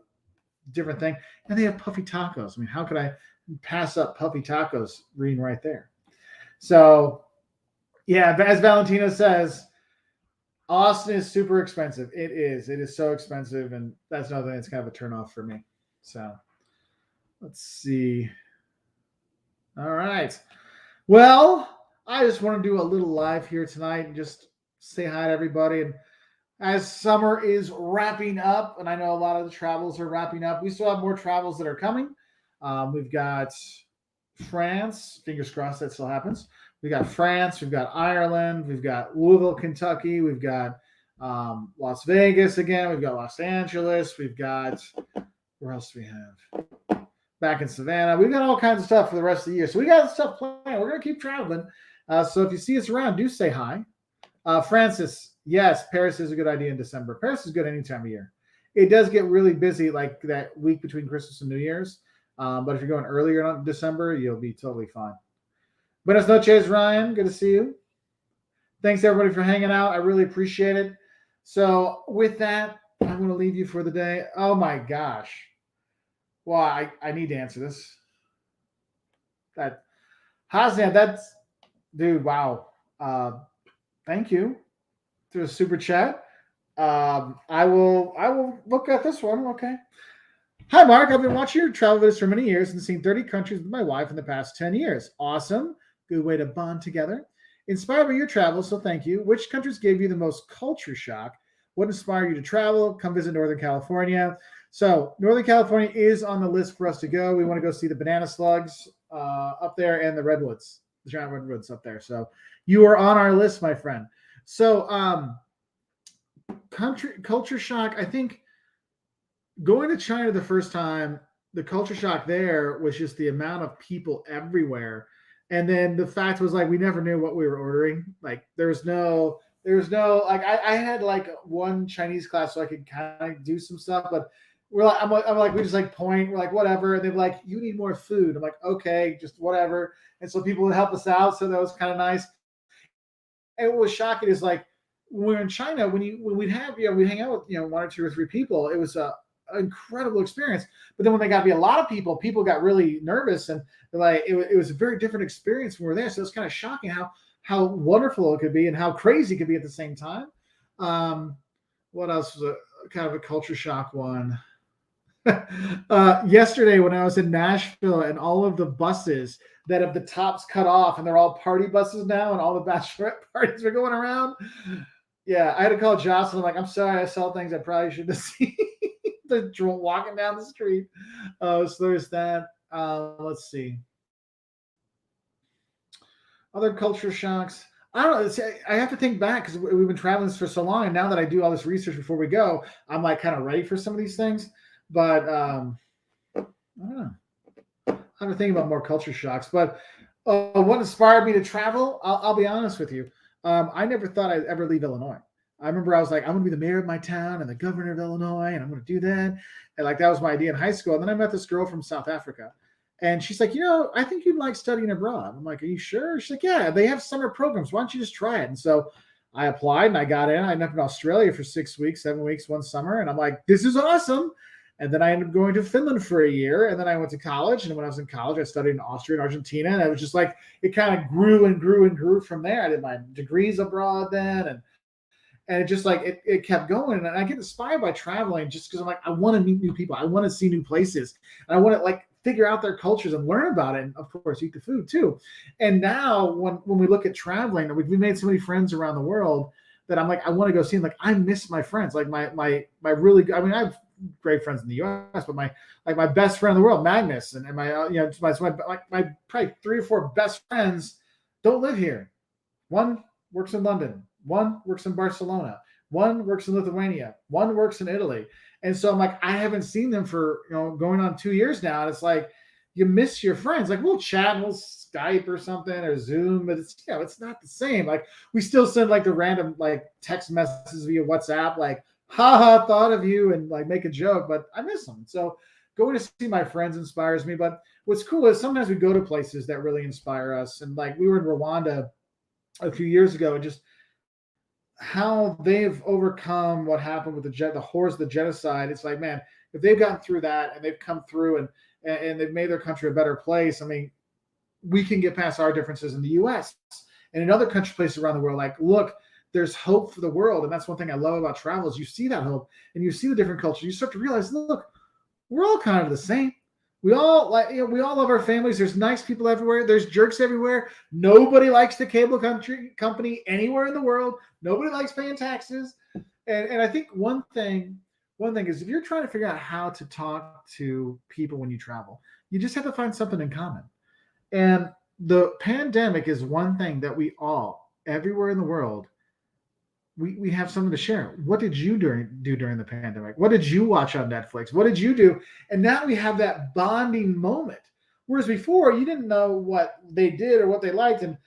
different thing. And they have puffy tacos. I mean, how could I pass up puffy tacos reading right there? So yeah, as Valentina says, Austin is super expensive. It is so expensive. And that's another thing that's kind of a turnoff for me. So let's see. All right. Well, I just want to do a little live here tonight and just say hi to everybody. And as summer is wrapping up, and I know a lot of the travels are wrapping up, we still have more travels that are coming. We've got France. Fingers crossed that still happens. We've got France. We've got Ireland. We've got Louisville, Kentucky. We've got Las Vegas again. We've got Los Angeles. We've got, where else do we have? Back in Savannah. We've got all kinds of stuff for the rest of the year. So we got stuff planned. We're going to keep traveling. So if you see us around, do say hi. Francis, yes, Paris is a good idea in December. Paris is good any time of year. It does get really busy like that week between Christmas and New Year's. But if you're going earlier in December, you'll be totally fine. Buenas noches, Ryan. Good to see you. Thanks everybody for hanging out. I really appreciate it. So with that, I'm going to leave you for the day. Oh my gosh. Well, I need to answer this. That Hassan, that's dude. Wow. Thank you through a super chat. I will look at this one. Okay. Hi, Mark. I've been watching your travel videos for many years and seen 30 countries with my wife in the past 10 years. Awesome. Good way to bond together. Inspired by your travels, so thank you. Which countries gave you the most culture shock? What inspired you to travel? Come visit Northern California. So, Northern California is on the list for us to go. We want to go see the banana slugs up there and the redwoods, the giant redwoods up there. So, you are on our list, my friend. So, culture shock, I think going to China the first time, the culture shock there was just the amount of people everywhere. And then the fact was like we never knew what we were ordering. Like there was no like I had like one Chinese class so I could kind of do some stuff, but we're like I'm like we just like point, we're like whatever. And they're like, you need more food. I'm like, okay, just whatever. And so people would help us out. So that was kind of nice. And what was shocking is like when we were in China, when we'd have, we'd hang out with, one or two or three people, it was an incredible experience. But then when they got to be a lot of people got really nervous and like, it was a very different experience when we were there. So it's kind of shocking how wonderful it could be and how crazy it could be at the same time. What else was a kind of a culture shock one? Yesterday when I was in Nashville and all of the buses that have the tops cut off and they're all party buses now and all the bachelorette parties are going around. Yeah, I had to call Jocelyn. I'm like, I'm sorry, I saw things I probably shouldn't have seen. The walking down the street. So there's that. Let's see. Other culture shocks. I don't know. I have to think back because we've been traveling for so long, and now that I do all this research before we go, I'm like kind of ready for some of these things. But I don't know. I have to think about more culture shocks. But what inspired me to travel? I'll be honest with you. I never thought I'd ever leave Illinois. I remember I was like, I'm going to be the mayor of my town and the governor of Illinois, and I'm going to do that. And like that was my idea in high school. And then I met this girl from South Africa. And she's like, I think you'd like studying abroad. I'm like, are you sure? She's like, yeah, they have summer programs. Why don't you just try it? And so I applied and I got in. I ended up in Australia for 6 weeks, 7 weeks, one summer. And I'm like, this is awesome. And then I ended up going to Finland for a year. And then I went to college. And when I was in college, I studied in Austria and Argentina. And it was just like, it kind of grew and grew and grew from there. I did my degrees abroad then. And it just like, it kept going. And I get inspired by traveling just because I'm like, I want to meet new people. I want to see new places. And I want to like figure out their cultures and learn about it. And of course, eat the food too. And now when we look at traveling, we made so many friends around the world that I'm like, I want to go see them. Like, I miss my friends. Like my really, I mean, I have great friends in the US, but my best friend in the world, Magnus, and my my probably 3 or 4 best friends don't live here. One works in London, one works in Barcelona, one works in Lithuania, one works in Italy. And so I'm like, I haven't seen them for going on 2 years now. And it's like you miss your friends. Like we'll chat and we'll Skype or something or Zoom, but it's it's not the same. Like we still send like the random like text messages via WhatsApp, like haha, thought of you, and like make a joke, but I miss them. So going to see my friends inspires me. But what's cool is sometimes we go to places that really inspire us. And like we were in Rwanda a few years ago, and just how they've overcome what happened with the horrors of the genocide. It's like, man, if they've gotten through that and they've come through and they've made their country a better place, I mean, we can get past our differences in the US and in other places around the world. Like, look, there's hope for the world. And that's one thing I love about travel is you see that hope and you see the different cultures. You start to realize, look, we're all kind of the same. We all we all love our families. There's nice people everywhere. There's jerks everywhere. Nobody likes the cable company anywhere in the world. Nobody likes paying taxes. And I think one thing is if you're trying to figure out how to talk to people when you travel, you just have to find something in common. And the pandemic is one thing that we all, everywhere in the world, we have something to share. What did you do during the pandemic? What did you watch on Netflix? What did you do? And now we have that bonding moment. Whereas before, you didn't know what they did or what they liked. And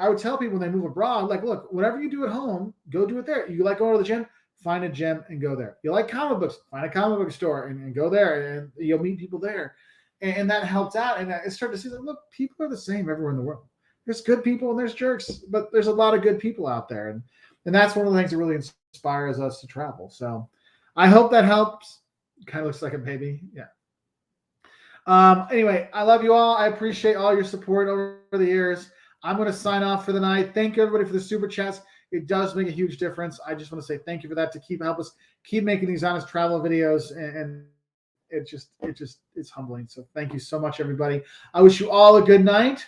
I would tell people when they move abroad, like, look, whatever you do at home, go do it there. You like going to the gym, find a gym and go there. You like comic books, find a comic book store and go there, and you'll meet people there. And that helped out. And I started to see that, look, people are the same everywhere in the world. There's good people and there's jerks, but there's a lot of good people out there. And that's one of the things that really inspires us to travel. So I hope that helps. Kind of looks like a baby. Yeah. Anyway, I love you all. I appreciate all your support over the years. I'm going to sign off for the night. Thank you, everybody, for the super chats. It does make a huge difference. I just want to say thank you for that, to help us keep making these honest travel videos. And it's humbling. So thank you so much, everybody. I wish you all a good night.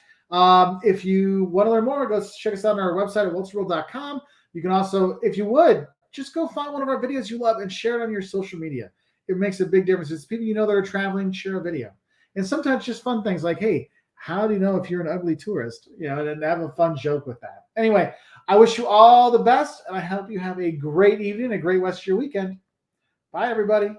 If you want to learn more, go check us out on our website at wiltsworld.com. You can also, if you would, just go find one of our videos you love and share it on your social media. It makes a big difference. It's people you know that are traveling, share a video. And sometimes just fun things like, hey, how do you know if you're an ugly tourist? And have a fun joke with that. Anyway, I wish you all the best, and I hope you have a great evening, a great rest of your weekend. Bye, everybody.